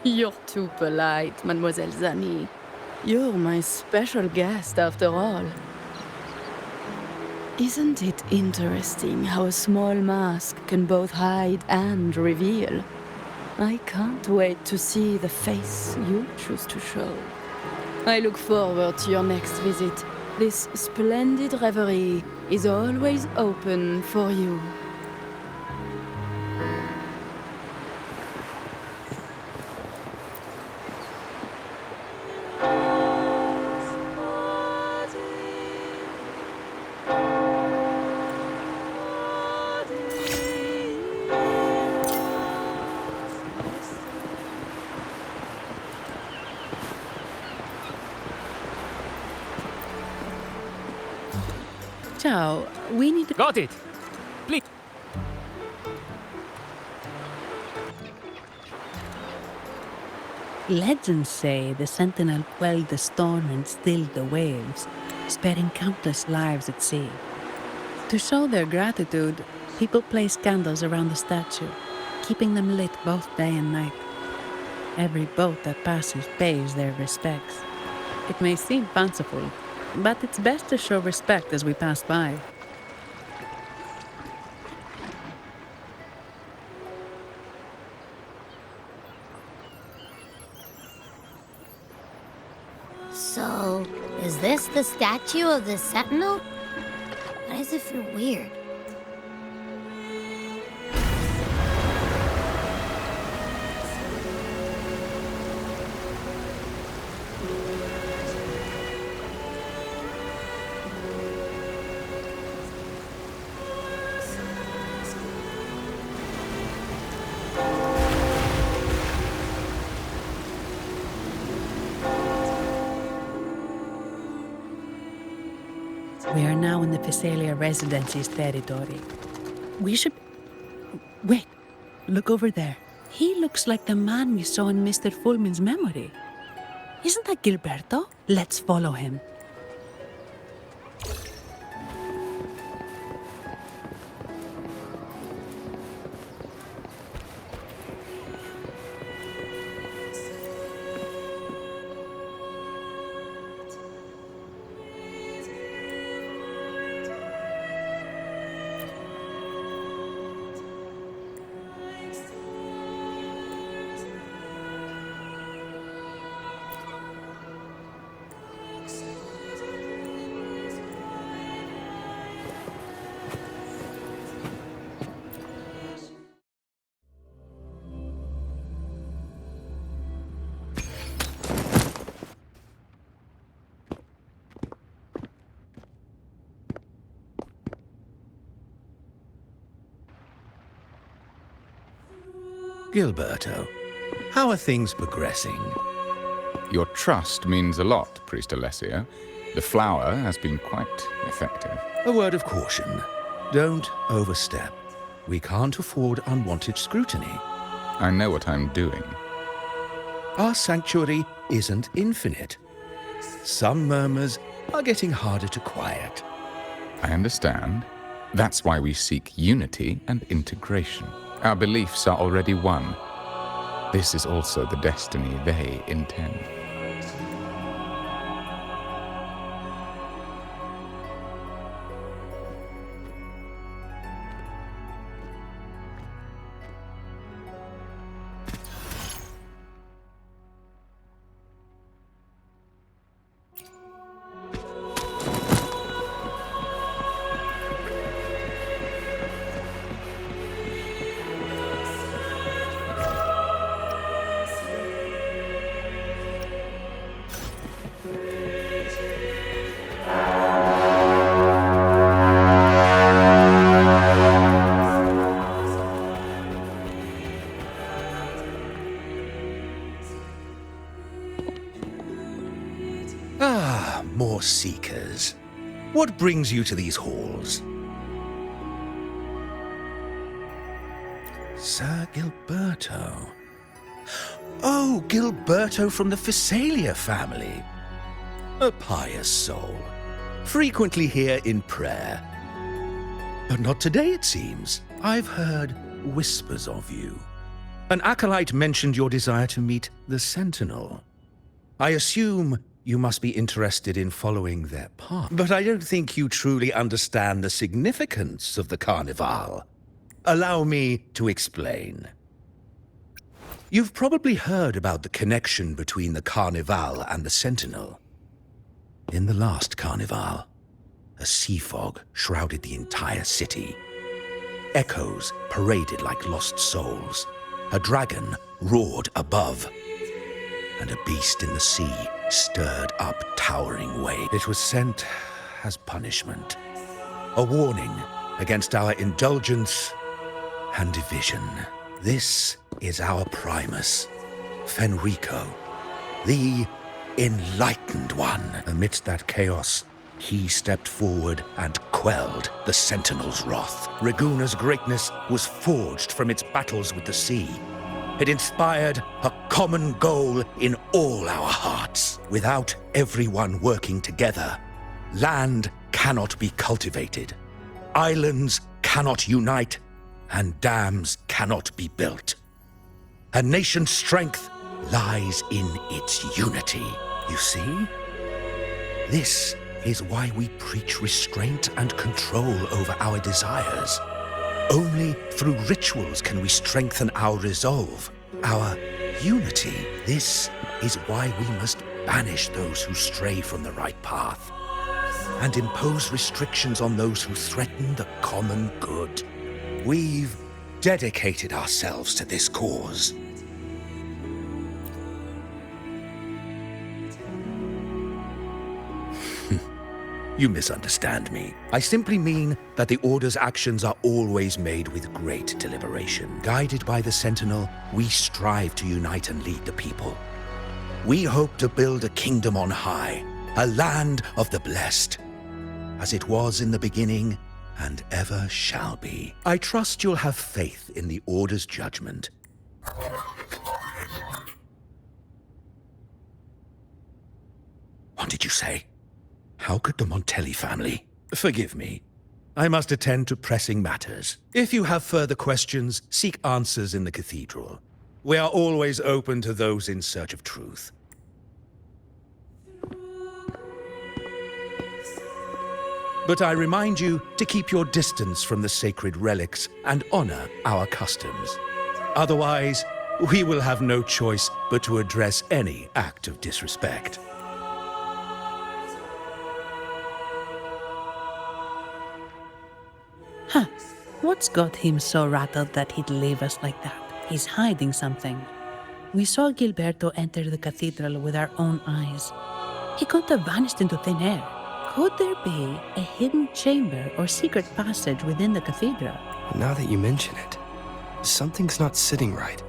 You're too polite, Mademoiselle Zani. You're my special guest, after all. Isn't it interesting how a small mask can both hide and reveal? I can't wait to see the face you choose to show. I look forward to your next visit. This splendid reverie is always open for you. Ciao, we need to... Got it! Please. Legends say the sentinel quelled the storm and stilled the waves, sparing countless lives at sea. To show their gratitude, people place candles around the statue, keeping them lit both day and night. Every boat that passes pays their respects. It may seem fanciful, but it's best to show respect as we pass by. So, is this the statue of the Sentinel? Why does it feel weird? We are now in the Physalia Residency's territory. We should... Wait, look over there. He looks like the man we saw in Mr. Fulmin's memory. Isn't that Gilberto? Let's follow him. Gilberto, how are things progressing? Your trust means a lot, Priest Alessio. The flower has been quite effective. A word of caution. Don't overstep. We can't afford unwanted scrutiny. I know what I'm doing. Our sanctuary isn't infinite. Some murmurs are getting harder to quiet. I understand. That's why we seek unity and integration. Our beliefs are already one. This is also the destiny they intend. More seekers. What brings you to these halls? Sir Gilberto. Oh, Gilberto from the Physalia family. A pious soul. Frequently here in prayer. But not today, it seems. I've heard whispers of you. An acolyte mentioned your desire to meet the Sentinel. I assume you must be interested in following their path. But I don't think you truly understand the significance of the Carnival. Allow me to explain. You've probably heard about the connection between the Carnival and the Sentinel. In the last Carnival, a sea fog shrouded the entire city. Echoes paraded like lost souls. A dragon roared above, and a beast in the sea stirred up towering waves. It was sent as punishment, a warning against our indulgence and division. This is our Primus, Fenrico, the Enlightened One. Amidst that chaos, he stepped forward and quelled the Sentinel's wrath. Raguna's greatness was forged from its battles with the sea. It inspired a common goal in all our hearts. Without everyone working together, land cannot be cultivated, islands cannot unite, and dams cannot be built. A nation's strength lies in its unity. You see? This is why we preach restraint and control over our desires. Only through rituals can we strengthen our resolve, our unity. This is why we must banish those who stray from the right path and impose restrictions on those who threaten the common good. We've dedicated ourselves to this cause. You misunderstand me. I simply mean that the Order's actions are always made with great deliberation. Guided by the Sentinel, we strive to unite and lead the people. We hope to build a kingdom on high, a land of the blessed, as it was in the beginning and ever shall be. I trust you'll have faith in the Order's judgment. What did you say? How could the Montelli family? Forgive me. I must attend to pressing matters. If you have further questions, seek answers in the cathedral. We are always open to those in search of truth. But I remind you to keep your distance from the sacred relics and honor our customs. Otherwise, we will have no choice but to address any act of disrespect. Huh. What's got him so rattled that he'd leave us like that? He's hiding something. We saw Gilberto enter the cathedral with our own eyes. He couldn't have vanished into thin air. Could there be a hidden chamber or secret passage within the cathedral? Now that you mention it, something's not sitting right.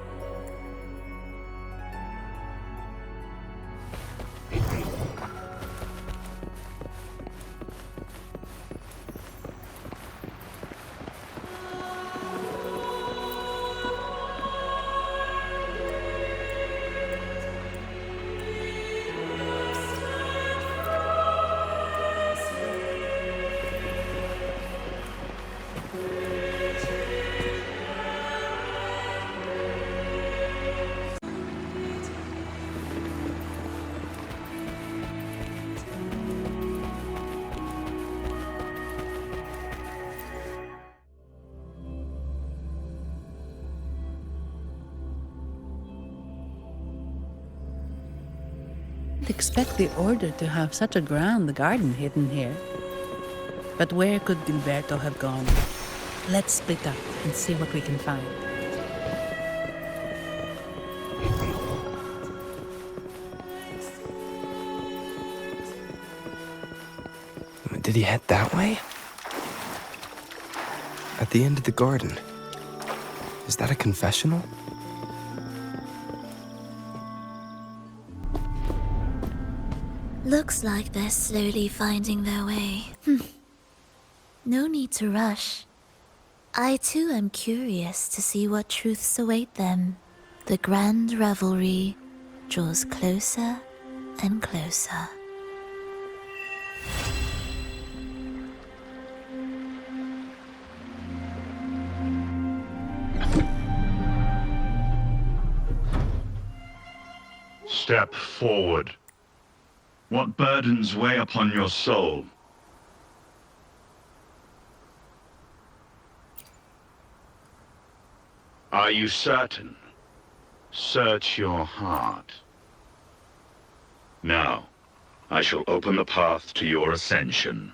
Expect the Order to have such a grand garden hidden here. But where could Gilberto have gone? Let's split up and see what we can find. Did he head that way? At the end of the garden. Is that a confessional? Looks like they're slowly finding their way. No need to rush. I too am curious to see what truths await them. The grand revelry draws closer and closer. Step forward. What burdens weigh upon your soul? Are you certain? Search your heart. Now, I shall open the path to your ascension.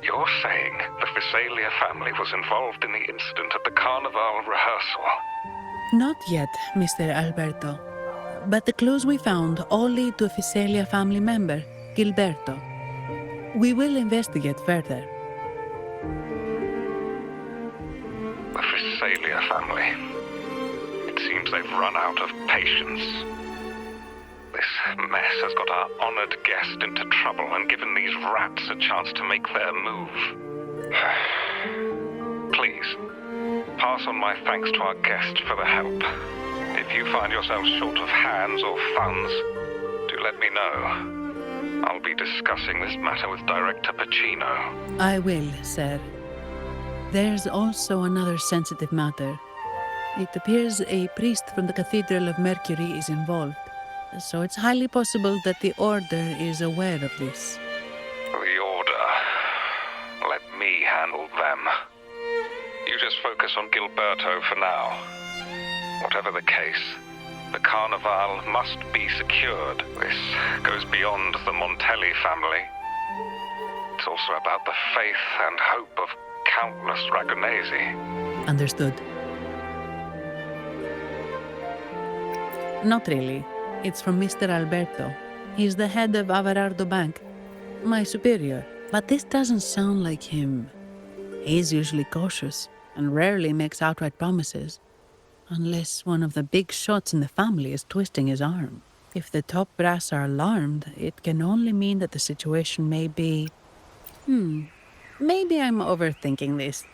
You're saying the Physalia family was involved in the incident at the Carnival rehearsal? Not yet, Mr. Alberto. But the clues we found all lead to a Physalia family member, Gilberto. We will investigate further. The Physalia family. It seems they've run out of patience. This mess has got our honored guest into trouble and given these rats a chance to make their move. Please, pass on my thanks to our guest for the help. If you find yourselves short of hands or funds, do let me know. I'll be discussing this matter with Director Pacino. I will, sir. There's also another sensitive matter. It appears a priest from the Cathedral of Mercury is involved, so it's highly possible that the Order is aware of this. The Order. Let me handle them. You just focus on Gilberto for now. Whatever the case, the Carnival must be secured. This goes beyond the Montelli family. It's also about the faith and hope of countless Ragonesi. Understood. Not really. It's from Mr. Alberto. He's the head of Averardo Bank, my superior. But this doesn't sound like him. He's usually cautious and rarely makes outright promises, unless one of the big shots in the family is twisting his arm. If the top brass are alarmed, it can only mean that the situation may be... Maybe I'm overthinking this.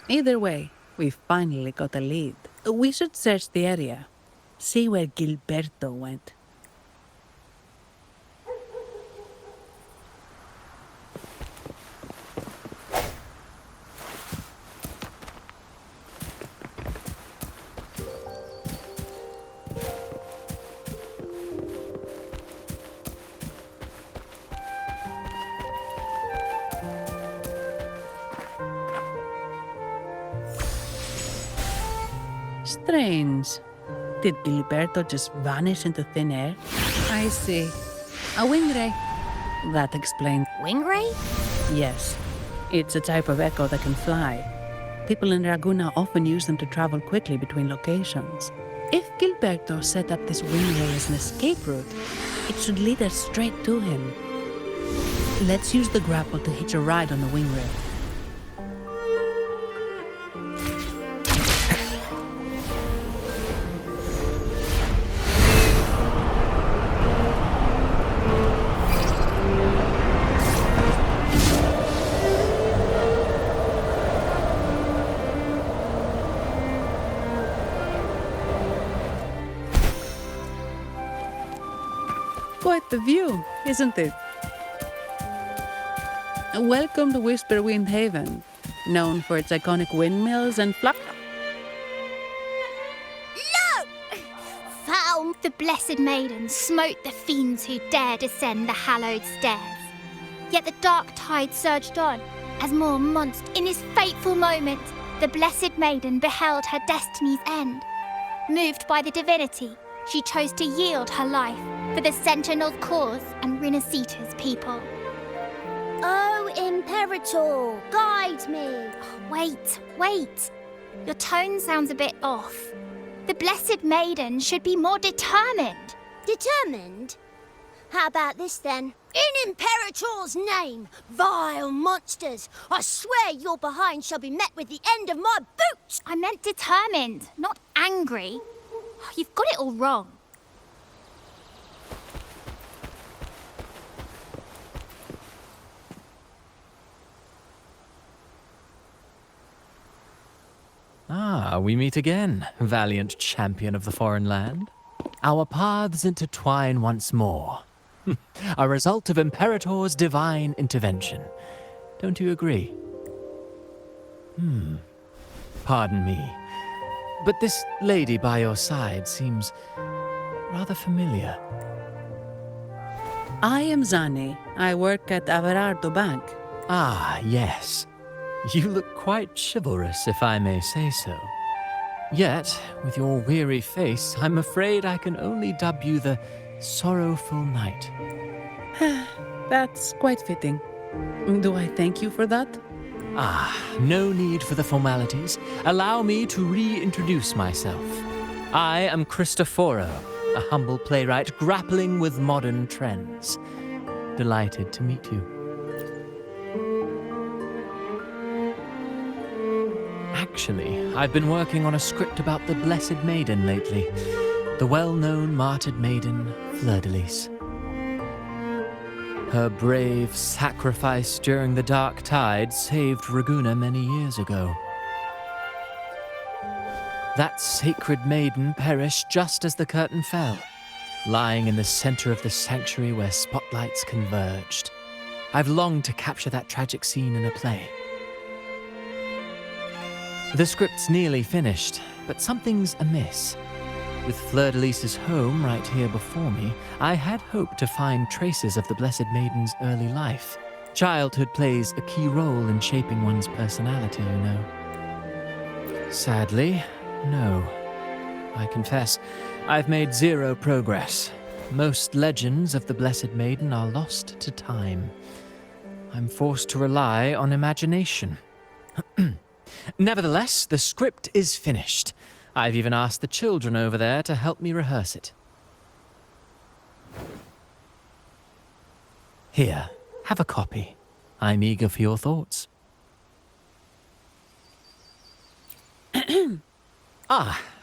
Either way, we've finally got a lead. We should search the area. See where Gilberto went. Strange. Did Gilberto just vanish into thin air? I see. A wing ray. That explains. Wing ray? Yes. It's a type of echo that can fly. People in Raguna often use them to travel quickly between locations. If Gilberto set up this wing ray as an escape route, it should lead us straight to him. Let's use the grapple to hitch a ride on the wing ray. Quite the view, isn't it? Welcome to Whisperwind Haven, known for its iconic windmills and Look! Foul! The Blessed Maiden smote the fiends who dared ascend the hallowed stairs. Yet the dark tide surged on, as more monsters. In this fateful moment, the Blessed Maiden beheld her destiny's end. Moved by the divinity, she chose to yield her life for the Sentinel's cause and Rinasita's people. Imperator, guide me. Wait. Your tone sounds a bit off. The Blessed Maiden should be more determined. Determined? How about this then? In Imperator's name, vile monsters, I swear your behind shall be met with the end of my boots! I meant determined, not angry. You've got it all wrong. Ah, we meet again, valiant champion of the foreign land. Our paths intertwine once more. A result of Imperator's divine intervention. Don't you agree? Pardon me, but this lady by your side seems rather familiar. I am Zani. I work at Averardo Bank. Ah, yes. You look quite chivalrous, if I may say so. Yet, with your weary face, I'm afraid I can only dub you the Sorrowful Knight. That's quite fitting. Do I thank you for that? Ah, no need for the formalities. Allow me to reintroduce myself. I am Cristoforo, a humble playwright grappling with modern trends. Delighted to meet you. Actually, I've been working on a script about the Blessed Maiden lately. The well-known martyred maiden, Fleur-de-Lis. Her brave sacrifice during the Dark Tide saved Ragunna many years ago. That sacred maiden perished just as the curtain fell, lying in the center of the sanctuary where spotlights converged. I've longed to capture that tragic scene in a play. The script's nearly finished, but something's amiss. With Fleur-de-Lis's home right here before me, I had hoped to find traces of the Blessed Maiden's early life. Childhood plays a key role in shaping one's personality, you know. Sadly, no. I confess, I've made zero progress. Most legends of the Blessed Maiden are lost to time. I'm forced to rely on imagination. Nevertheless, the script is finished. I've even asked the children over there to help me rehearse it. Here, have a copy. I'm eager for your thoughts.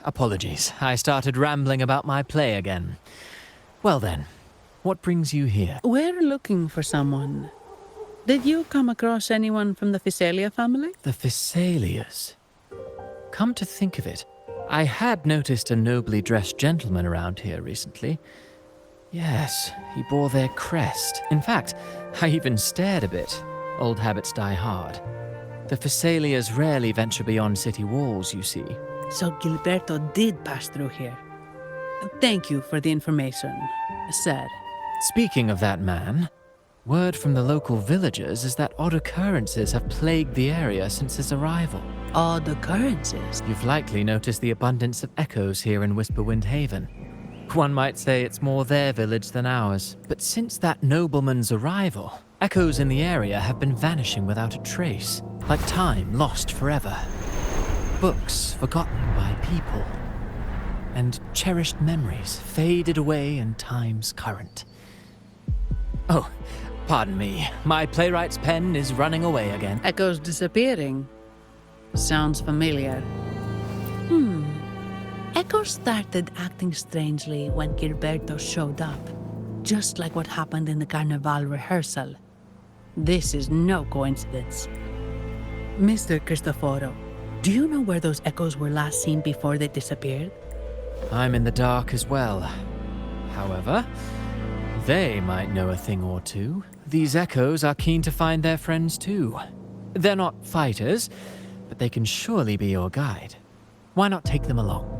Apologies. I started rambling about my play again. Well then, what brings you here? We're looking for someone. Did you come across anyone from the Physalia family? The Physalias? Come to think of it, I had noticed a nobly dressed gentleman around here recently. Yes, he bore their crest. In fact, I even stared a bit. Old habits die hard. The Physalias rarely venture beyond city walls, you see. So Gilberto did pass through here. Thank you for the information, sir. Speaking of that man, word from the local villagers is that odd occurrences have plagued the area since his arrival. Odd occurrences? You've likely noticed the abundance of echoes here in Whisperwind Haven. One might say it's more their village than ours. But since that nobleman's arrival, echoes in the area have been vanishing without a trace, like time lost forever. Books forgotten by people, and cherished memories faded away in time's current. Oh, pardon me. My playwright's pen is running away again. Echoes disappearing. Sounds familiar. Echoes started acting strangely when Gilberto showed up, just like what happened in the Carnival rehearsal. This is no coincidence. Mr. Cristoforo, do you know where those echoes were last seen before they disappeared? I'm in the dark as well. However, they might know a thing or two. These echoes are keen to find their friends too. They're not fighters, but they can surely be your guide. Why not take them along?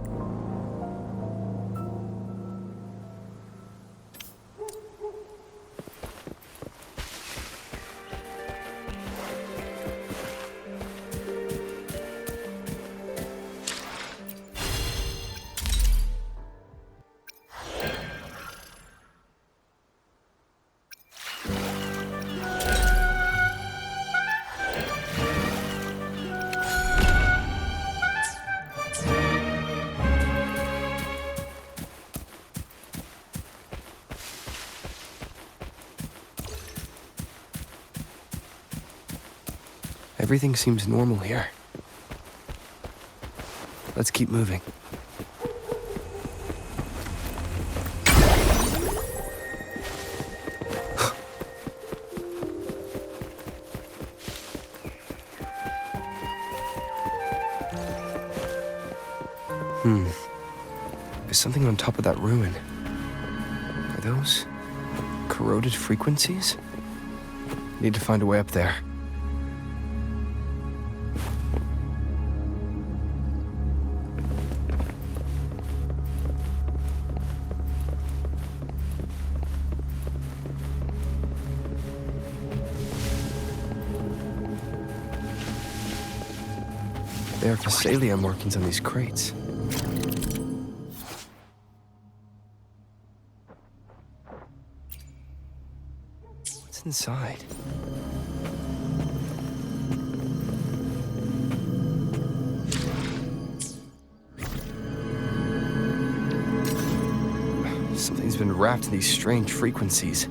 Everything seems normal here. Let's keep moving. There's something on top of that ruin. Are those corroded frequencies? Need to find a way up there. There are Physalia markings on these crates. What's inside? Something's been wrapped in these strange frequencies.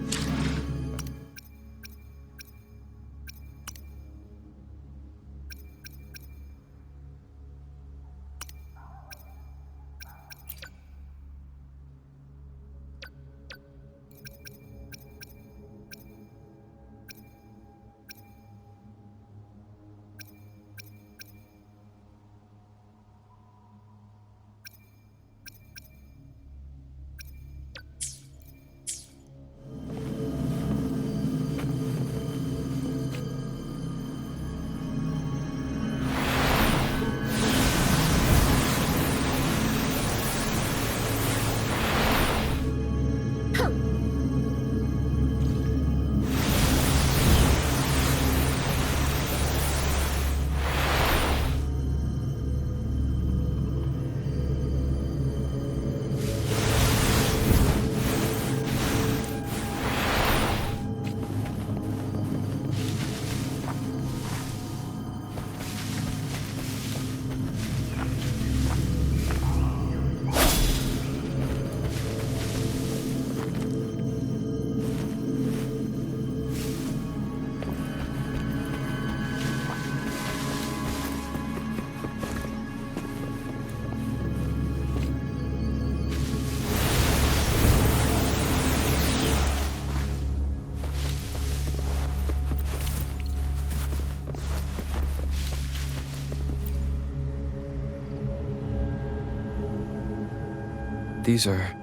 These are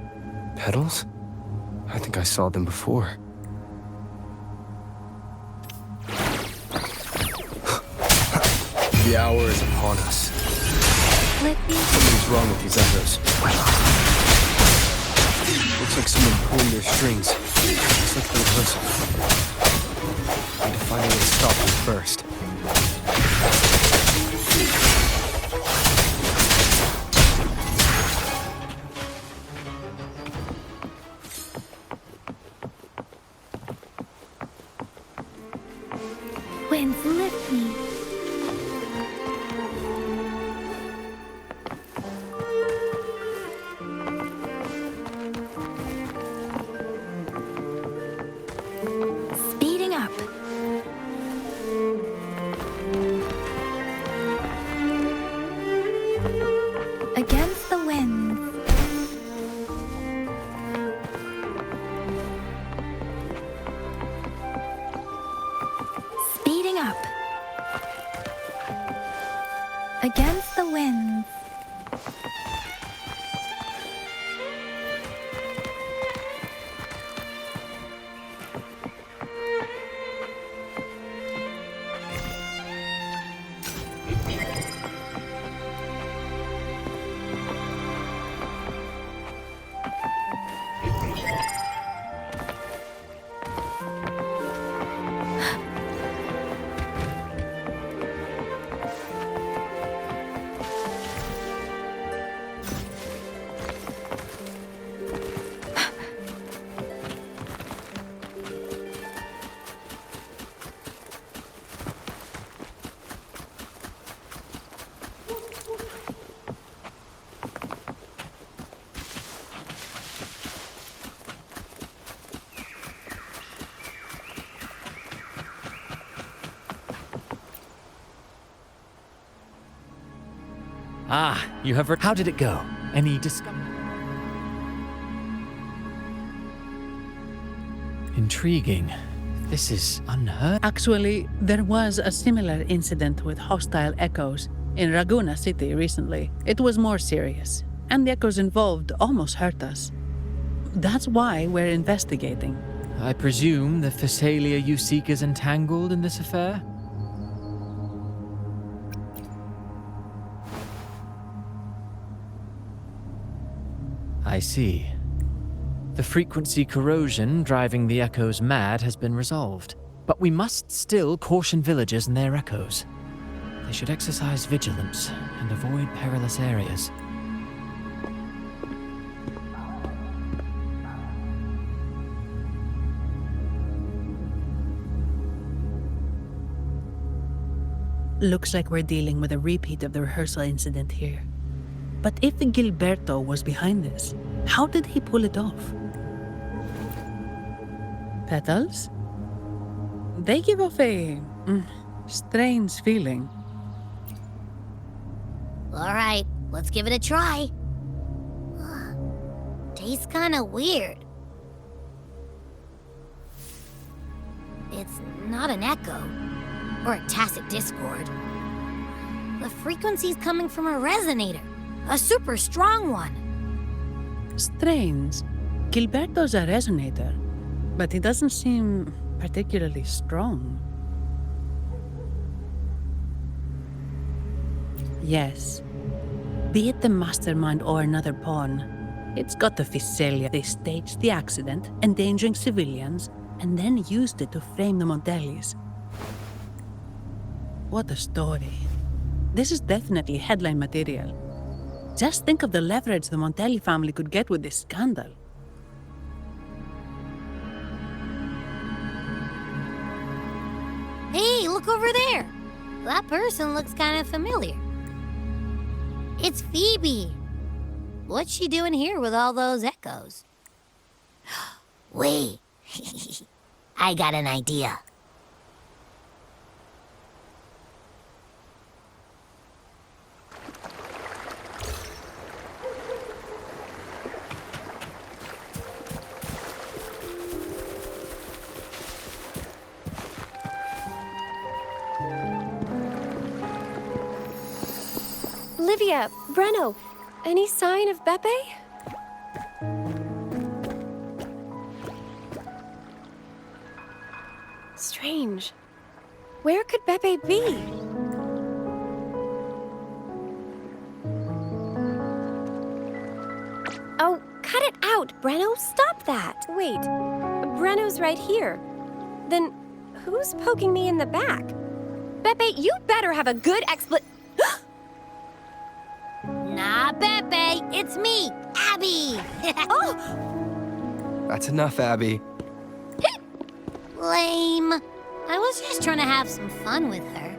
petals? I think I saw them before. The hour is upon us. Something's wrong with these echoes. Looks like someone pulling their strings. Looks like the rehearsal. Need to find a way to stop them first. Winds lift me. Speeding up. Against the winds. Speeding up. Against the winds. Ah, you have heard. How did it go? Any discovery? Intriguing. This is unheard. Actually, there was a similar incident with hostile echoes in Raguena City recently. It was more serious, and the echoes involved almost hurt us. That's why we're investigating. I presume the Physalia you seek is entangled in this affair? I see. The frequency corrosion driving the echoes mad has been resolved, but we must still caution villagers and their echoes. They should exercise vigilance and avoid perilous areas. Looks like we're dealing with a repeat of the rehearsal incident here. But if Gilberto was behind this, how did he pull it off? Petals? They give off a strange feeling. All right, let's give it a try. Tastes kind of weird. It's not an echo or a tacit discord. The frequency's coming from a resonator, a super strong one. Strange. Gilberto's a resonator, but he doesn't seem particularly strong. Yes. Be it the mastermind or another pawn, it's got the Physalia. They staged the accident, endangering civilians, and then used it to frame the Montellis. What a story. This is definitely headline material. Just think of the leverage the Montelli family could get with this scandal. Hey, look over there. That person looks kind of familiar. It's Phoebe. What's she doing here with all those echoes? Wait. I got an idea. Livia, Breno, any sign of Beppe? Strange. Where could Beppe be? Oh, cut it out, Breno. Stop that. Wait, Breno's right here. Then who's poking me in the back? Beppe, you better have a good Nah, Beppe, it's me, Abby. Oh! That's enough, Abby. Lame. I was just trying to have some fun with her.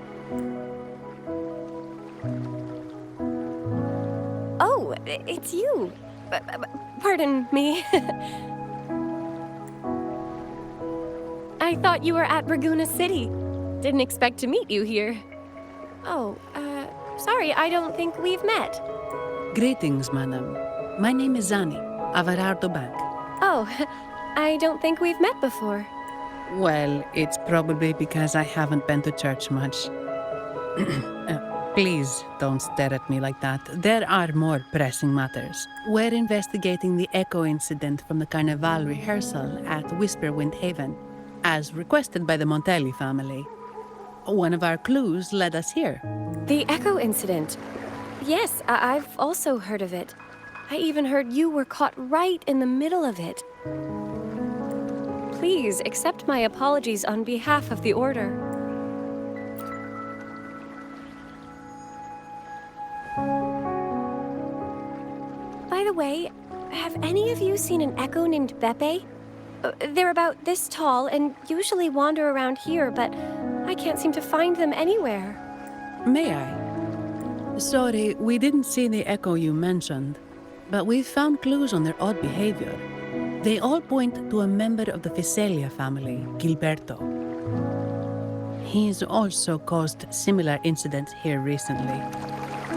Oh, it's you. Pardon me. I thought you were at Raguena City. Didn't expect to meet you here. Oh, sorry, I don't think we've met. Greetings, madam. My name is Zani, Averardo Bank. Oh, I don't think we've met before. Well, it's probably because I haven't been to church much. Please don't stare at me like that. There are more pressing matters. We're investigating the echo incident from the Carnival rehearsal at Whisperwind Haven, as requested by the Montelli family. One of our clues led us here. The echo incident. Yes, I've also heard of it. I even heard you were caught right in the middle of it. Please accept my apologies on behalf of the Order. By the way, have any of you seen an echo named Beppe? They're about this tall and usually wander around here, but I can't seem to find them anywhere. May I? Sorry, we didn't see the echo you mentioned, but we've found clues on their odd behavior. They all point to a member of the Physalia family, Gilberto. He's also caused similar incidents here recently.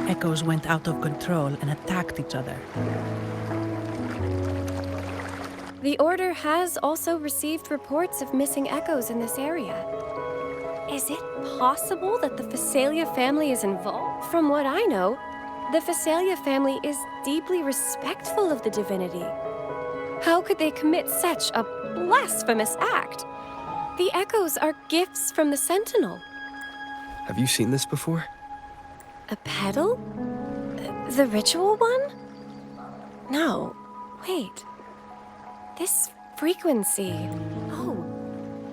echoes went out of control and attacked each other. The Order has also received reports of missing echoes in this area. Is it possible that the Phasalia family is involved? From what I know, the Phasalia family is deeply respectful of the divinity. How could they commit such a blasphemous act? The echoes are gifts from the Sentinel. Have you seen this before? A pedal? The ritual one? No. Wait. This frequency. Oh,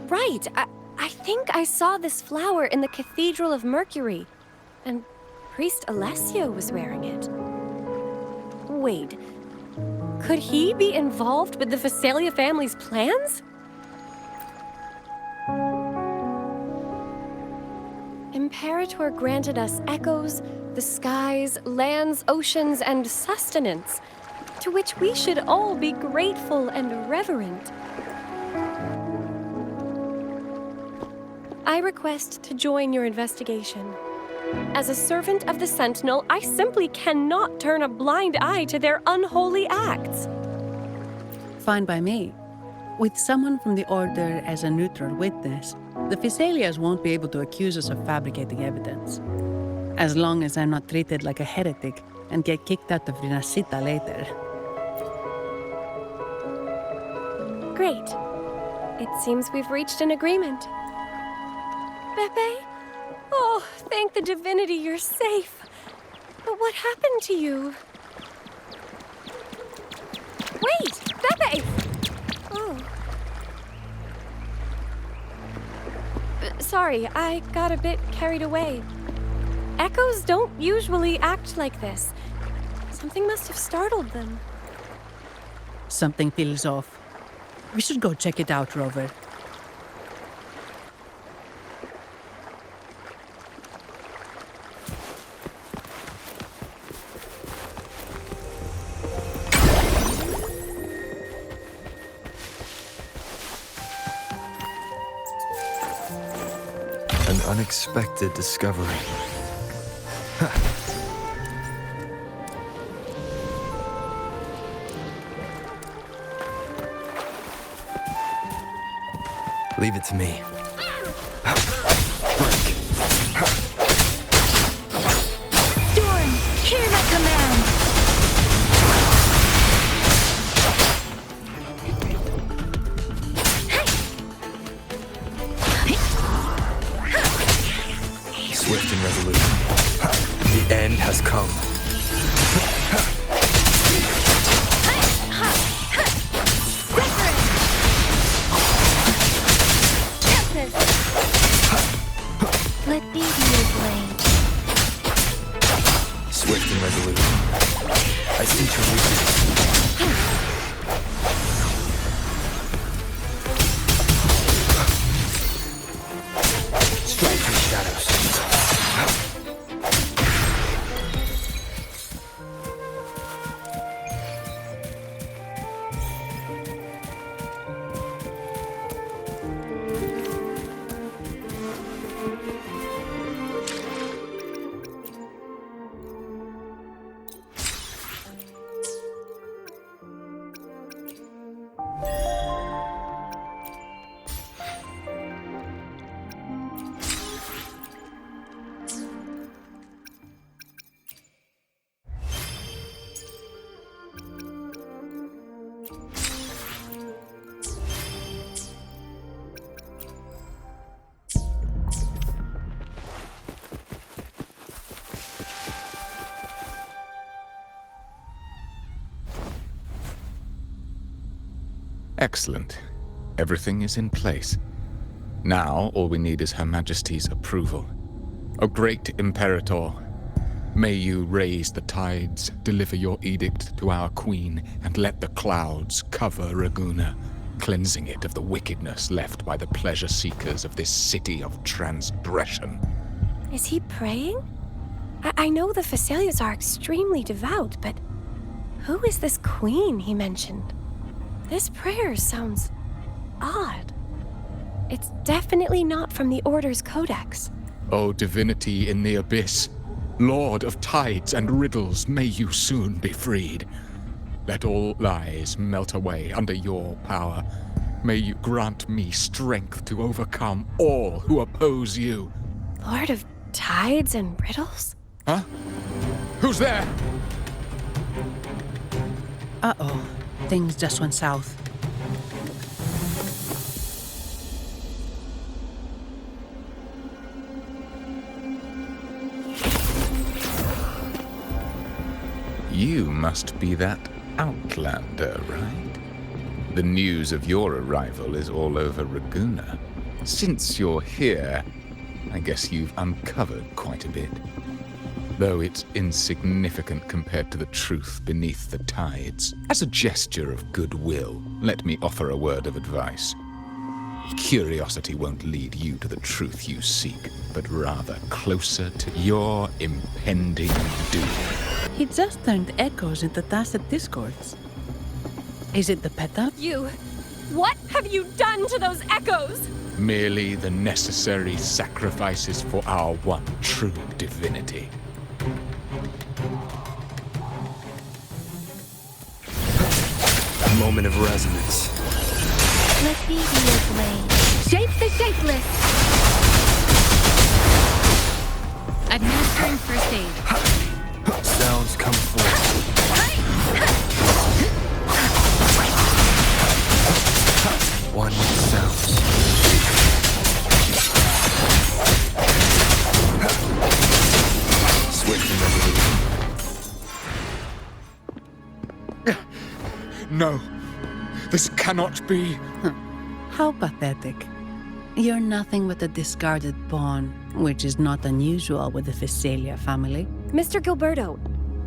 right. I think I saw this flower in the Cathedral of Mercury, and Priest Alessio was wearing it. Wait. Could he be involved with the Phasalia family's plans? Imperator granted us echoes, the skies, lands, oceans, and sustenance, to which we should all be grateful and reverent. I request to join your investigation. As a servant of the Sentinel, I simply cannot turn a blind eye to their unholy acts. Fine by me. With someone from the Order as a neutral witness, the Phasalias won't be able to accuse us of fabricating evidence. As long as I'm not treated like a heretic and get kicked out of Rinascita later. Great. It seems we've reached an agreement. Pepe? Oh, thank the divinity you're safe. But what happened to you? Wait! Pepe! Oh. Sorry, I got a bit carried away. Echoes don't usually act like this. Something must have startled them. Something feels off. We should go check it out, Rover. An unexpected discovery. Leave it to me. Storm, hear my command! Swift and resolute. The end has come. Let these be your blade. Swift and resolute. I see your weakness. Strike through shadows. Excellent. Everything is in place. Now, all we need is Her Majesty's approval. O great Imperator, may you raise the tides, deliver your edict to our queen, and let the clouds cover Raguna, cleansing it of the wickedness left by the pleasure seekers of this city of transgression. Is he praying? I know the Phasalias are extremely devout, but who is this queen he mentioned? This prayer sounds odd. It's definitely not from the Order's codex. O divinity in the abyss, Lord of tides and riddles, may you soon be freed. Let all lies melt away under your power. May you grant me strength to overcome all who oppose you. Lord of tides and riddles? Huh? Who's there? Uh-oh. Things just went south. You must be that outlander, right? The news of your arrival is all over Raguna. Since you're here, I guess you've uncovered quite a bit. Though it's insignificant compared to the truth beneath the tides. As a gesture of goodwill, let me offer a word of advice. Curiosity won't lead you to the truth you seek, but rather closer to your impending doom. He just turned echoes into tacit discords. Is it the peta? You... What have you done to those echoes? Merely the necessary sacrifices for our one true divinity. Moment of resonance. Let me be your blade. Shape the shapeless! Administering first aid. Sounds come forth. One with sounds. Swift and resolute. No, this cannot be. How pathetic. You're nothing but a discarded pawn, which is not unusual with the Physalia family. Mr. Gilberto,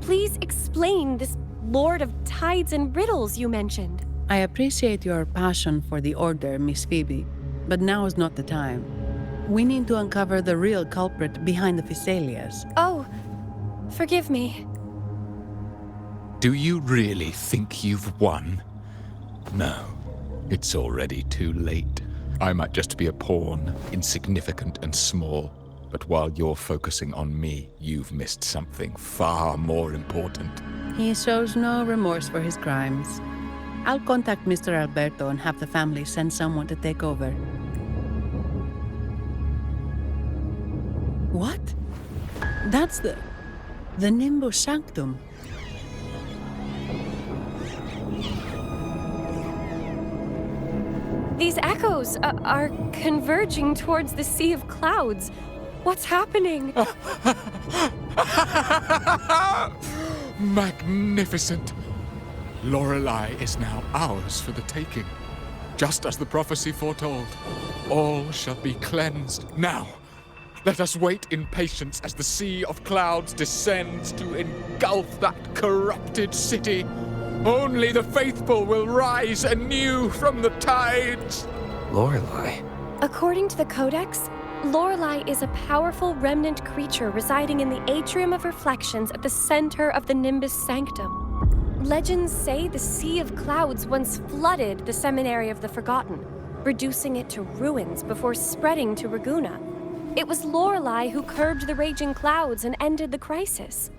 please explain this Lord of Tides and Riddles you mentioned. I appreciate your passion for the Order, Miss Phoebe, but now is not the time. We need to uncover the real culprit behind the Physalias. Oh, forgive me. Do you really think you've won? No, it's already too late. I might just be a pawn, insignificant and small, but while you're focusing on me, you've missed something far more important. He shows no remorse for his crimes. I'll contact Mr. Alberto and have the family send someone to take over. What? That's the Nimbus Sanctum. These echoes are converging towards the Sea of Clouds. What's happening? Magnificent! Lorelei is now ours for the taking. Just as the prophecy foretold, all shall be cleansed. Now, let us wait in patience as the Sea of Clouds descends to engulf that corrupted city. Only the faithful will rise anew from the tides. Lorelei. According to the Codex, Lorelei is a powerful remnant creature residing in the Atrium of Reflections at the center of the Nimbus Sanctum. Legends say the Sea of Clouds once flooded the Seminary of the Forgotten, reducing it to ruins before spreading to Raguna. It was Lorelei who curbed the raging clouds and ended the crisis.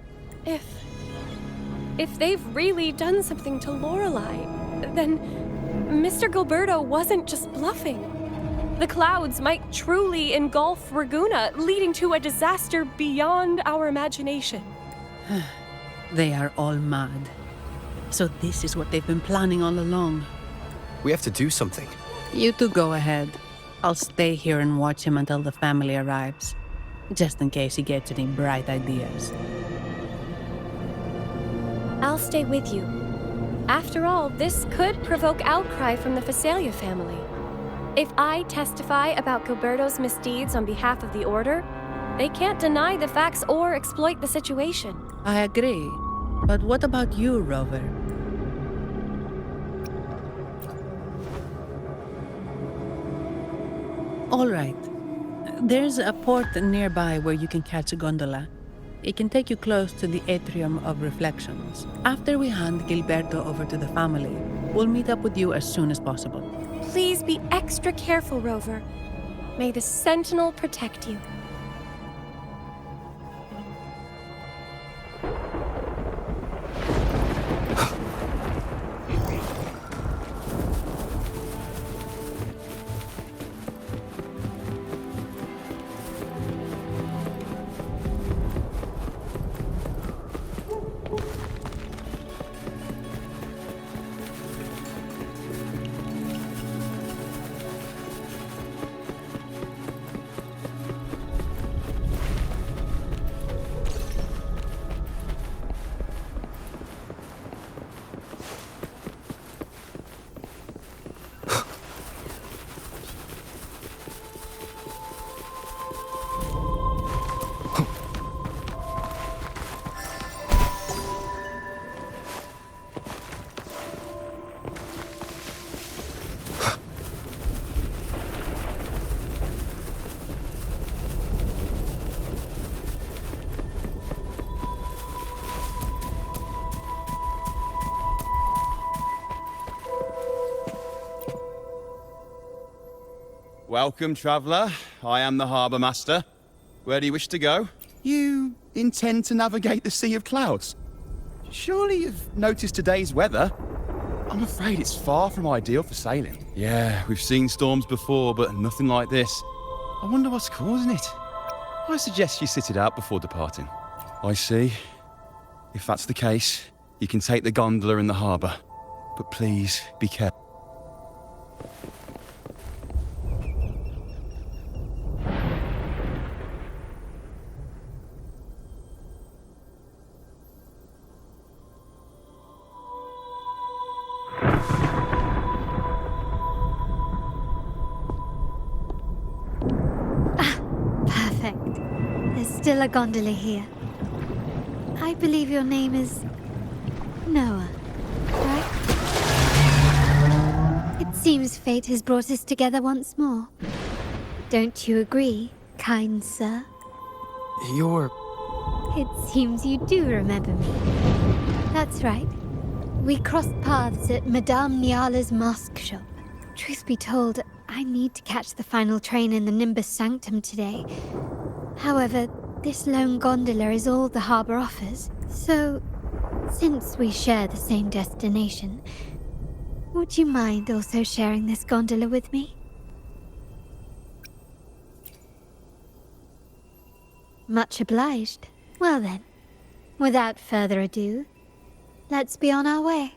If they've really done something to Lorelei, then Mr. Gilberto wasn't just bluffing. The clouds might truly engulf Raguna, leading to a disaster beyond our imagination. They are all mad. So this is what they've been planning all along. We have to do something. You two go ahead. I'll stay here and watch him until the family arrives, just in case he gets any bright ideas. I'll stay with you. After all, this could provoke outcry from the Physalia family. If I testify about Gilberto's misdeeds on behalf of the Order, they can't deny the facts or exploit the situation. I agree. But what about you, Rover? All right. There's a port nearby where you can catch a gondola. It can take you close to the Atrium of Reflections. After we hand Gilberto over to the family, we'll meet up with you as soon as possible. Please be extra careful, Rover. May the Sentinel protect you. Welcome, traveller. I am the harbour master. Where do you wish to go? You intend to navigate the Sea of Clouds? Surely you've noticed today's weather? I'm afraid it's far from ideal for sailing. Yeah, we've seen storms before, but nothing like this. I wonder what's causing it. I suggest you sit it out before departing. I see. If that's the case, you can take the gondola in the harbour. But please, be careful. Still a gondola here. I believe your name is Noah, right? It seems fate has brought us together once more. Don't you agree, kind sir? You're... It seems you do remember me. That's right. We crossed paths at Madame Niala's mask shop. Truth be told, I need to catch the final train in the Nimbus Sanctum today. However, this lone gondola is all the harbour offers. So, since we share the same destination, would you mind also sharing this gondola with me? Much obliged. Well then, without further ado, let's be on our way.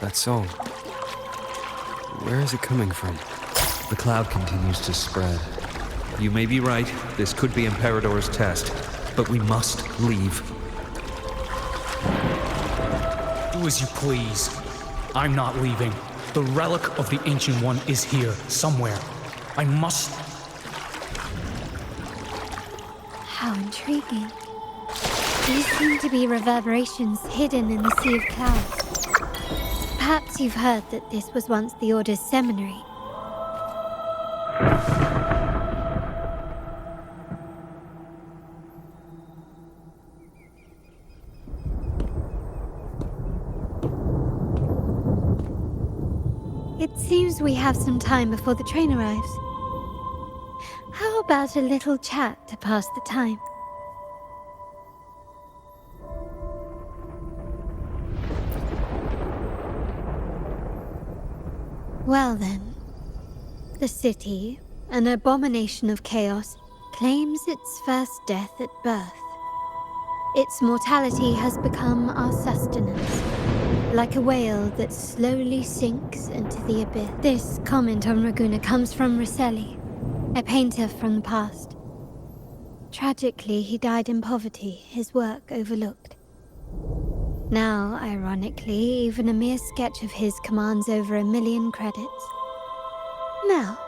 That song. Where is it coming from? The cloud continues to spread. You may be right, this could be Imperador's test, but we must leave. Do as you please. I'm not leaving. The relic of the Ancient One is here, somewhere. I must... How intriguing. These seem to be reverberations hidden in the Sea of Clouds. Perhaps you've heard that this was once the Order's seminary. It seems we have some time before the train arrives. How about a little chat to pass the time? Well then, the city, an abomination of chaos, claims its first death at birth. Its mortality has become our sustenance, like a whale that slowly sinks into the abyss. This comment on Raguna comes from Rosselli, a painter from the past. Tragically, he died in poverty, his work overlooked. Now, ironically, even a mere sketch of his commands over 1 million credits. Now,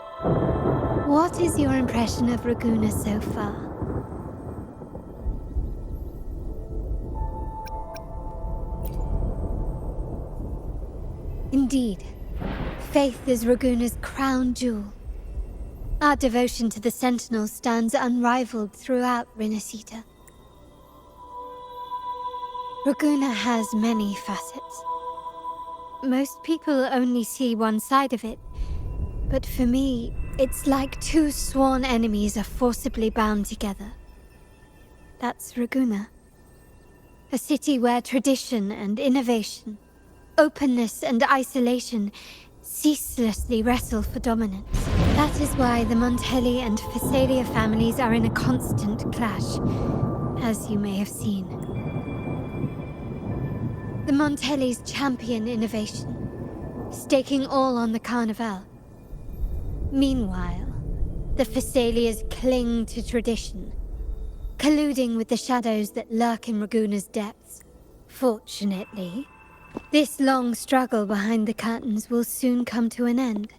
what is your impression of Raguna so far? Indeed, faith is Raguna's crown jewel. Our devotion to the Sentinel stands unrivaled throughout Rinascita. Raguna has many facets. Most people only see one side of it, but for me, it's like two sworn enemies are forcibly bound together. That's Raguna. A city where tradition and innovation, openness and isolation ceaselessly wrestle for dominance. That is why the Montelli and Phasalia families are in a constant clash, as you may have seen. The Montellis champion innovation, staking all on the Carnival. Meanwhile, the Phasalias cling to tradition, colluding with the shadows that lurk in Raguna's depths. Fortunately, this long struggle behind the curtains will soon come to an end.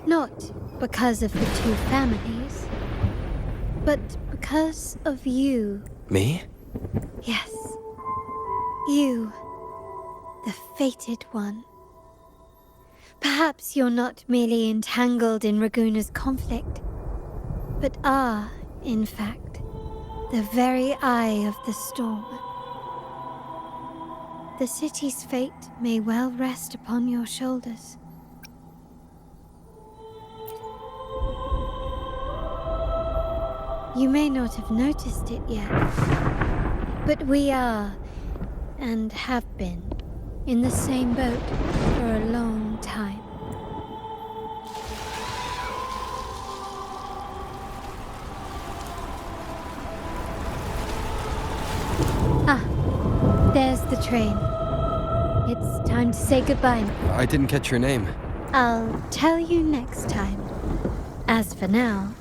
Not because of the two families, but because of you. Me? Yes. You, the fated one. Perhaps you're not merely entangled in Raguna's conflict, but are in fact, the very eye of the storm. The city's fate may well rest upon your shoulders. You may not have noticed it yet, but we are, and have been, in the same boat for a long time. Ah, there's the train. It's time to say goodbye. I didn't catch your name. I'll tell you next time. As for now,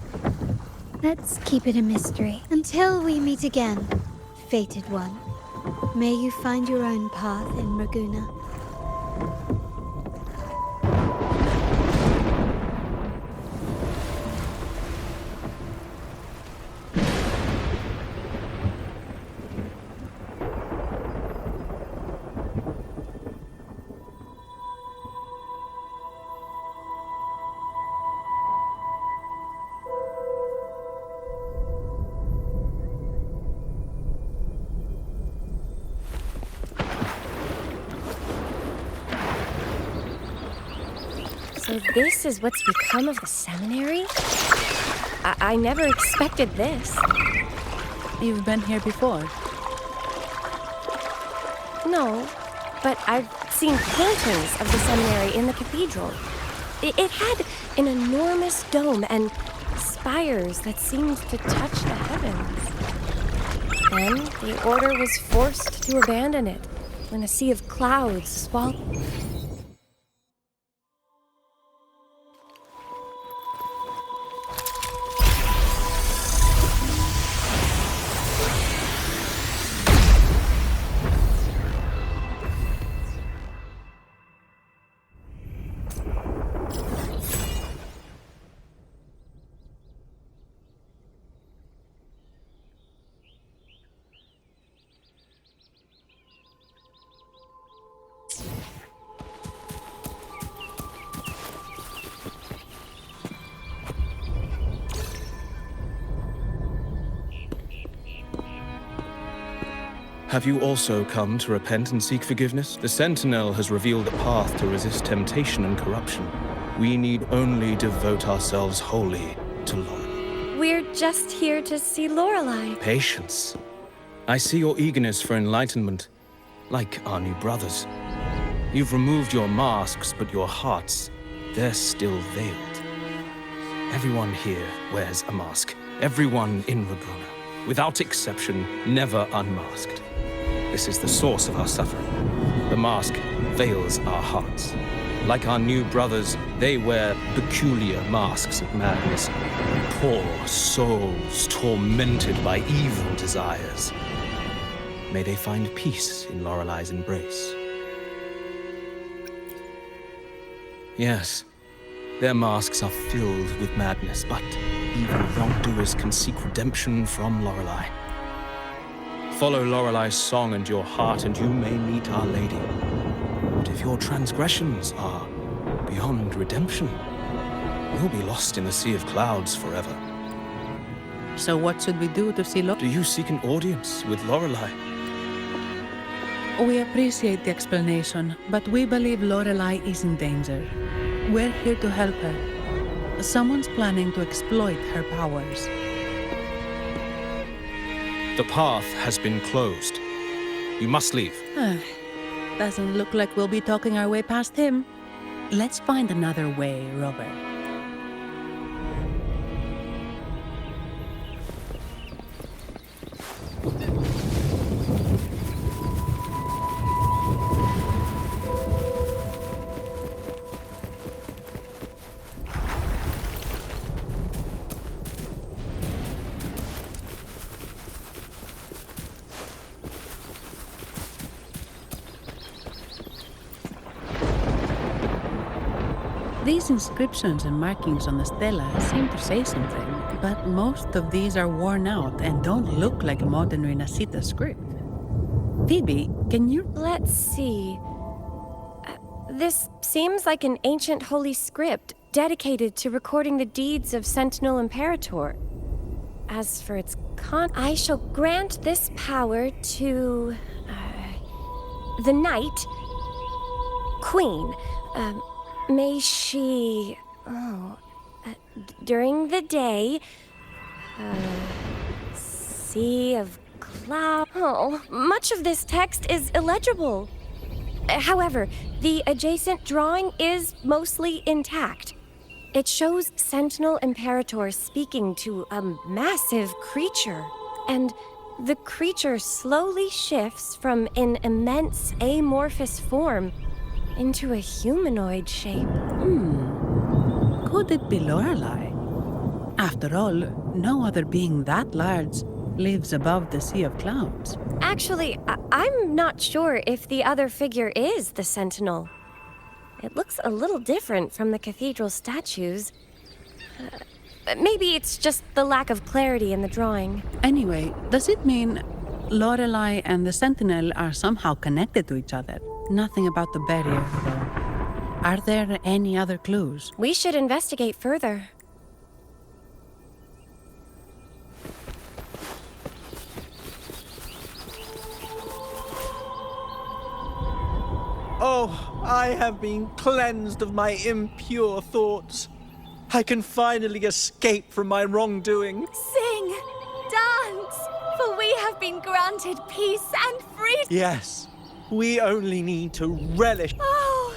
let's keep it a mystery. Until we meet again, fated one. May you find your own path in Raguna. So this is what's become of the seminary? I never expected this. You've been here before? No, but I've seen paintings of the seminary in the cathedral. It had an enormous dome and spires that seemed to touch the heavens. Then the order was forced to abandon it when a sea of clouds swallowed. Have you also come to repent and seek forgiveness? The Sentinel has revealed a path to resist temptation and corruption. We need only devote ourselves wholly to Lorelei. We're just here to see Lorelei. Patience. I see your eagerness for enlightenment, like our new brothers. You've removed your masks, but your hearts, they're still veiled. Everyone here wears a mask. Everyone in Raguna, without exception, never unmasked. This is the source of our suffering. The mask veils our hearts. Like our new brothers, they wear peculiar masks of madness. Poor souls tormented by evil desires. May they find peace in Lorelei's embrace. Yes, their masks are filled with madness, but even wrongdoers can seek redemption from Lorelei. Follow Lorelei's song and your heart, and you may meet Our Lady. But if your transgressions are beyond redemption, you'll be lost in the sea of clouds forever. So what should we do to see Lorelei? Do you seek an audience with Lorelei? We appreciate the explanation, but we believe Lorelei is in danger. We're here to help her. Someone's planning to exploit her powers. The path has been closed. You must leave. Doesn't look like we'll be talking our way past him. Let's find another way, Robert. These inscriptions and markings on the stela seem to say something, but most of these are worn out and don't look like a modern Renacita script. Phoebe, can you... Let's see. This seems like an ancient holy script dedicated to recording the deeds of Sentinel Imperator. As for its I shall grant this power to the Night Queen. May she, during the day, sea of cloud. Oh, much of this text is illegible. However, the adjacent drawing is mostly intact. It shows Sentinel Imperator speaking to a massive creature, and the creature slowly shifts from an immense amorphous form into a humanoid shape. Could it be Lorelei? After all, no other being that large lives above the sea of clouds. Actually, I'm not sure if the other figure is the Sentinel. It looks a little different from the cathedral statues. Maybe it's just the lack of clarity in the drawing. Anyway, does it mean Lorelei and the Sentinel are somehow connected to each other? Nothing about the barrier, though. Are there any other clues? We should investigate further. Oh, I have been cleansed of my impure thoughts. I can finally escape from my wrongdoing. Sing, dance, for we have been granted peace and freedom. Yes, we only need to relish. Oh,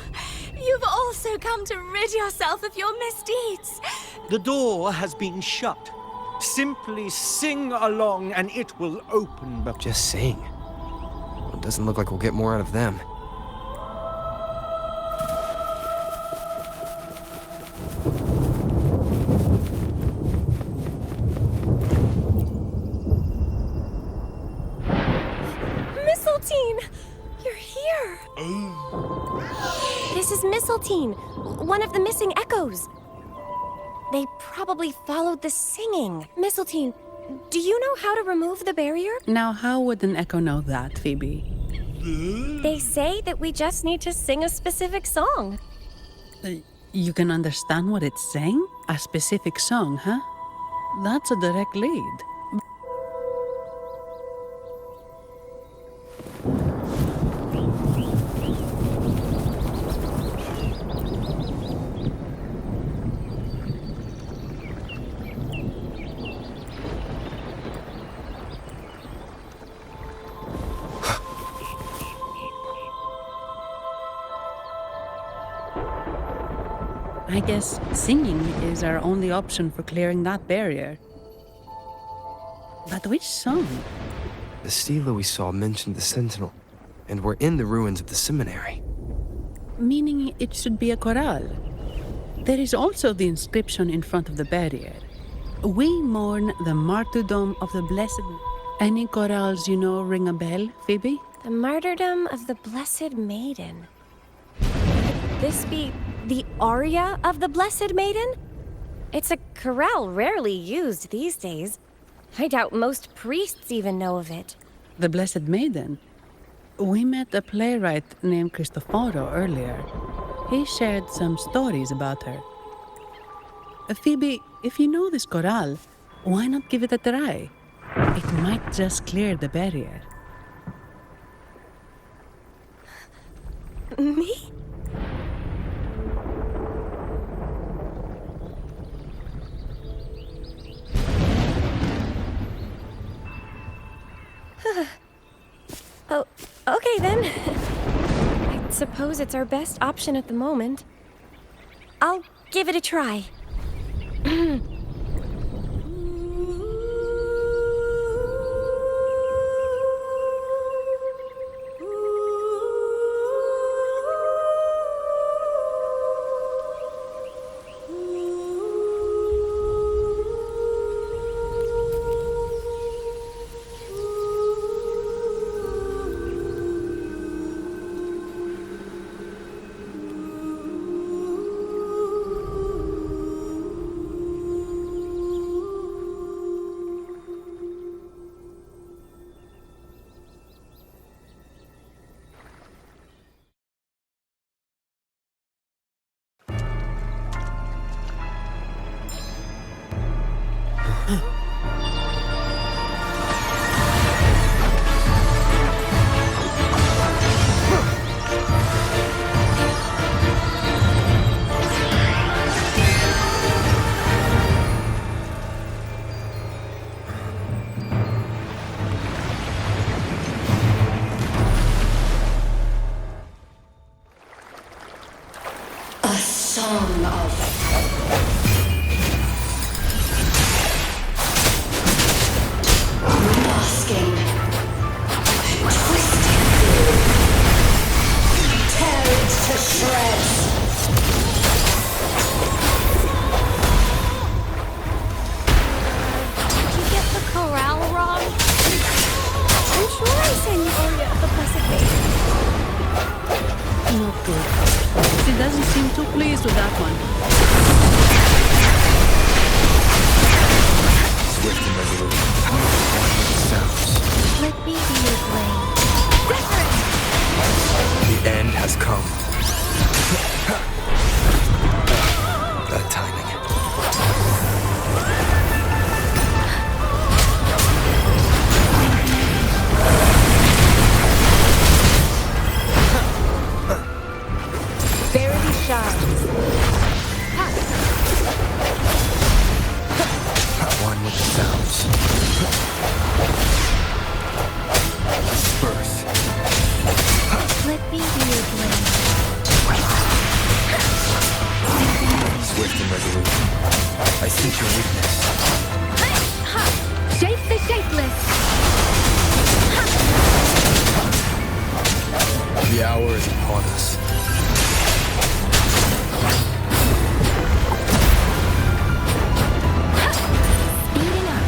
you've also come to rid yourself of your misdeeds. The door has been shut. Simply sing along and it will open. Just sing. It doesn't look like we'll get more out of them. You're here! This is Mistletoe, one of the missing echoes. They probably followed the singing. Mistletoe, do you know how to remove the barrier? Now, how would an echo know that, Phoebe? They say that we just need to sing a specific song. You can understand what it's saying? A specific song, huh? That's a direct lead. I guess singing is our only option for clearing that barrier. But which song? The stela we saw mentioned the Sentinel, and we're in the ruins of the seminary. Meaning it should be a chorale. There is also the inscription in front of the barrier. We mourn the martyrdom of the blessed... Any chorales you know ring a bell, Phoebe? The martyrdom of the Blessed Maiden. Could this be the aria of the Blessed Maiden? It's a chorale rarely used these days. I doubt most priests even know of it. The Blessed Maiden? We met a playwright named Cristoforo earlier. He shared some stories about her. Phoebe, if you know this chorale, why not give it a try? It might just clear the barrier. Me? Oh, okay then. I suppose it's our best option at the moment. I'll give it a try. Senora of the Blessed Maiden. Not good. She doesn't seem too pleased with that one. Swift and resolute. Sounds. Let me be your blade. Wuthering! The end has come. That timing. Verity shines. One with the sounds. Disperse. Let me be your blade. Swift and resolute. I sense your weakness. Shape the shapeless. The hour is upon us. Speeding up.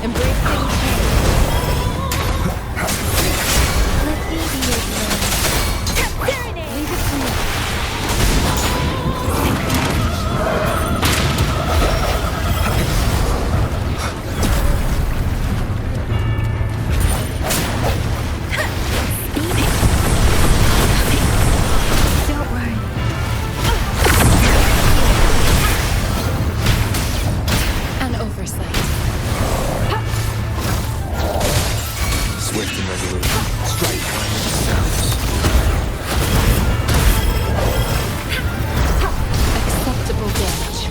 Embracing pain. Let me be your blade. Leave it to me. Don't worry. An oversight. Swift and resolute. Strike one with the sounds. Acceptable damage.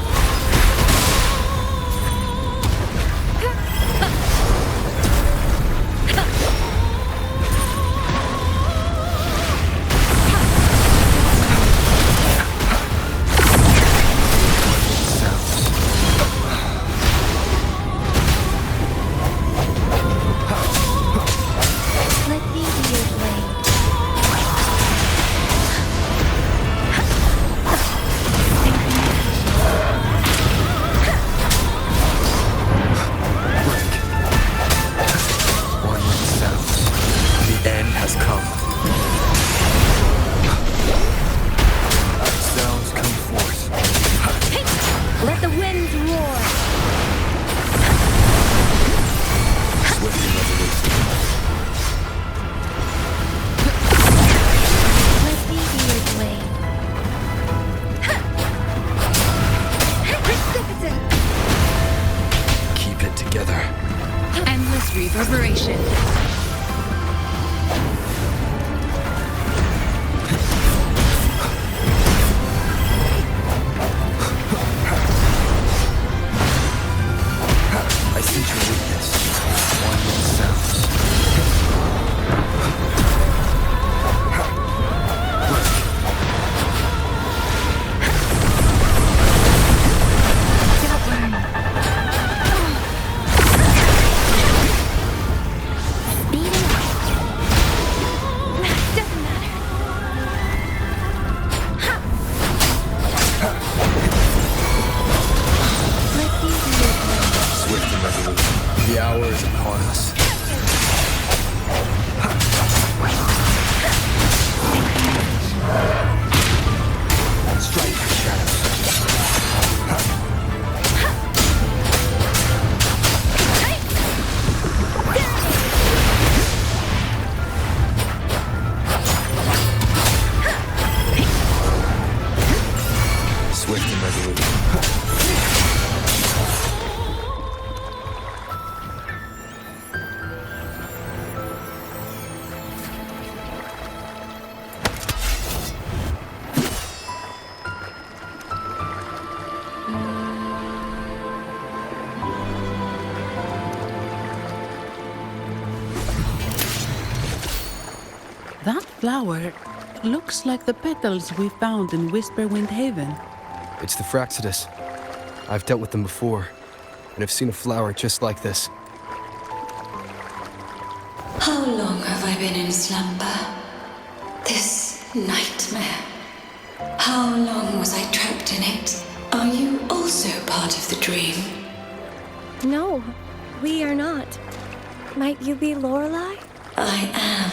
Let me be your blade. One with the sounds. The end has come. Sounds come forth. Let the winds roar. Swift and resolute. Let me be your blade. Precipitant. Keep it together. Endless reverberation. I sense your weakness. One with the sounds. Don't worry. Speeding up. Doesn't matter. Let me be your blade. Swift and resolute. The hour is upon us. Strike the shadows. Swift and resolute. That flower looks like the petals we found in Whisperwind Haven. It's the Fraxidus. I've dealt with them before, and have seen a flower just like this. How long have I been in slumber? This nightmare. How long was I trapped in it? Are you also part of the dream? No, we are not. Might you be Lorelei? I am.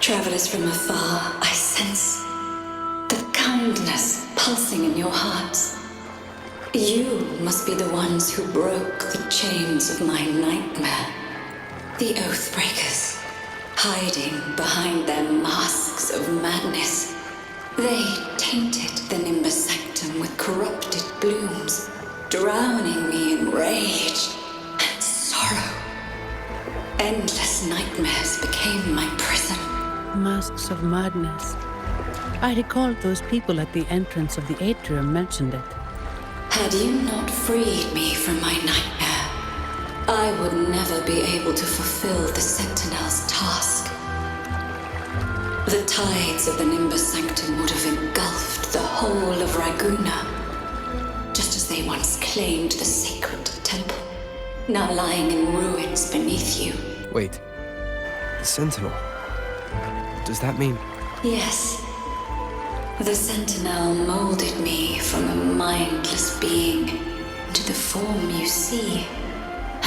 Travelers from afar, I sense the kindness pulsing in your hearts. You must be the ones who broke the chains of my nightmare. The Oathbreakers, hiding behind their masks of madness. They tainted the Nimbus Sanctum with corrupted blooms, drowning me in rage and sorrow. Endless nightmares became my prison. Masks of madness. I recall those people at the entrance of the atrium mentioned it. Had you not freed me from my nightmare, I would never be able to fulfill the Sentinel's task. The tides of the Nimbus Sanctum would have engulfed the whole of Raguna, just as they once claimed the sacred temple, now lying in ruins beneath you. Wait. The Sentinel. Does that mean... Yes. The Sentinel molded me from a mindless being into the form you see,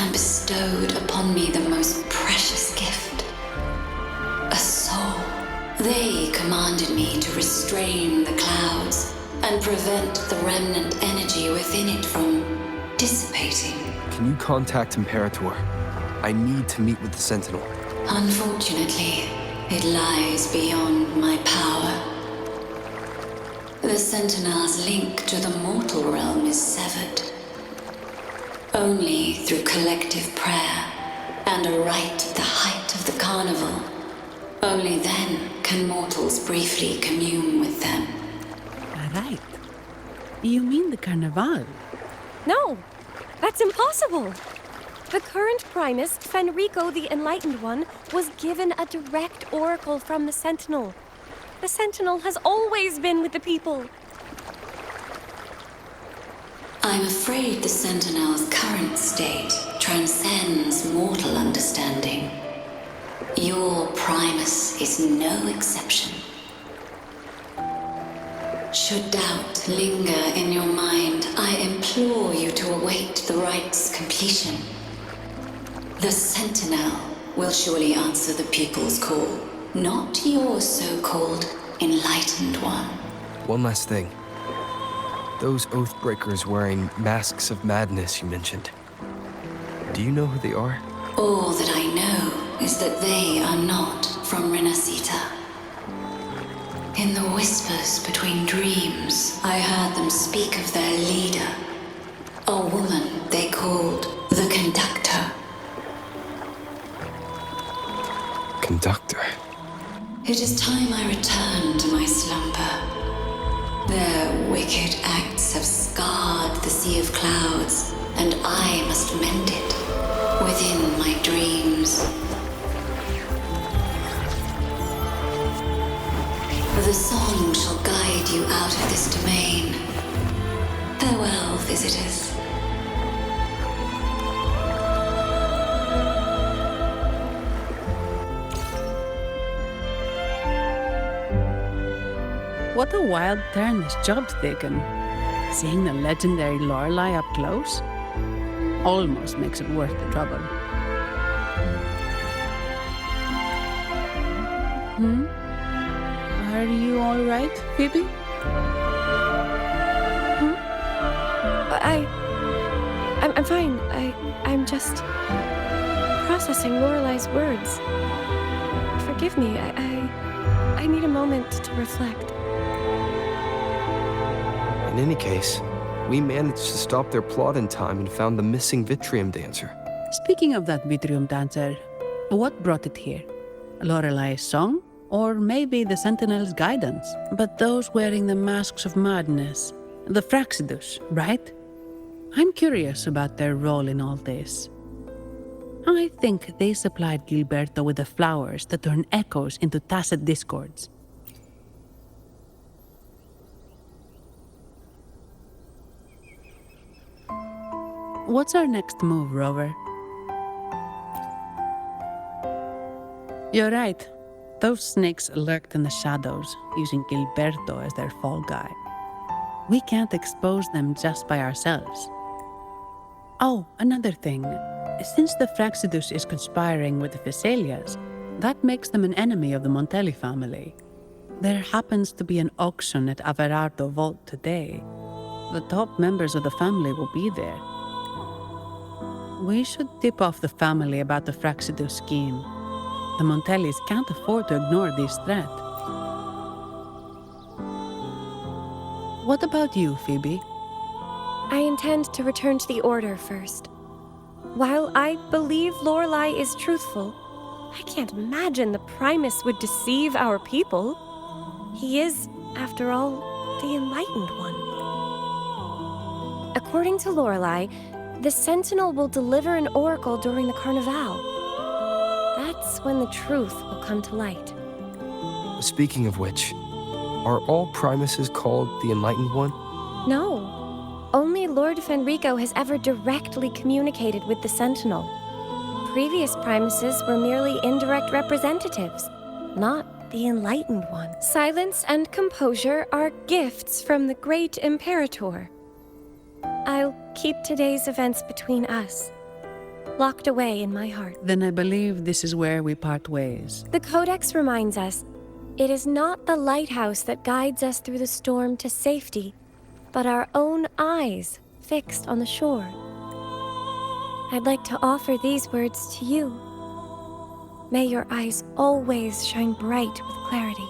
and bestowed upon me the most precious gift, a soul. They commanded me to restrain the clouds and prevent the remnant energy within it from dissipating. Can you contact Imperator? I need to meet with the Sentinel. Unfortunately, it lies beyond my power. The Sentinel's link to the mortal realm is severed. Only through collective prayer and a rite at the height of the carnival. Only then can mortals briefly commune with them. Right. You mean the Carnival? No, that's impossible. The current Primus, Fenrico the Enlightened One, was given a direct oracle from the Sentinel. The Sentinel has always been with the people. I'm afraid the Sentinel's current state transcends mortal understanding. Your Primus is no exception. Should doubt linger in your mind, I implore you to await the rite's completion. The Sentinel will surely answer the people's call, not your so-called Enlightened One. One last thing. Those Oathbreakers wearing masks of madness you mentioned. Do you know who they are? All that I know is that they are not from Renacita. In the whispers between dreams, I heard them speak of their leader, a woman they called the Conductor. Conductor? It is time I return to my slumber. Their wicked acts have scarred the Sea of Clouds, and I must mend it within my dreams. The song shall guide you out of this domain. Farewell, visitors. What a wild turn this job's taken. Seeing the legendary Lorelei up close almost makes it worth the trouble. Are you all right, Phoebe? I'm fine. I'm just processing Lorelei's words. Forgive me. I need a moment to reflect. In any case, we managed to stop their plot in time and found the missing Vitrium dancer. Speaking of that Vitrium dancer, what brought it here? Lorelei's song? Or maybe the Sentinel's guidance? But those wearing the masks of madness, the Fraxidus, right? I'm curious about their role in all this. I think they supplied Gilberto with the flowers that turn echoes into tacit discords. What's our next move, Rover? You're right. Those snakes lurked in the shadows, using Gilberto as their fall guy. We can't expose them just by ourselves. Oh, another thing. Since the Fraxidus is conspiring with the Thessalias, that makes them an enemy of the Montelli family. There happens to be an auction at Averardo Vault today. The top members of the family will be there. We should tip off the family about the Fraxidus scheme. The Montellis can't afford to ignore this threat. What about you, Phoebe? I intend to return to the Order first. While I believe Lorelei is truthful, I can't imagine the Primus would deceive our people. He is, after all, the Enlightened One. According to Lorelei, the Sentinel will deliver an oracle during the Carnival. That's when the truth will come to light. Speaking of which, are all Primuses called the Enlightened One? No. Only Lord Fenrico has ever directly communicated with the Sentinel. Previous Primuses were merely indirect representatives, not the Enlightened One. Silence and composure are gifts from the great Imperator. I'll keep today's events between us, locked away in my heart. Then I believe this is where we part ways. The Codex reminds us, it is not the lighthouse that guides us through the storm to safety, but our own eyes fixed on the shore. I'd like to offer these words to you. May your eyes always shine bright with clarity.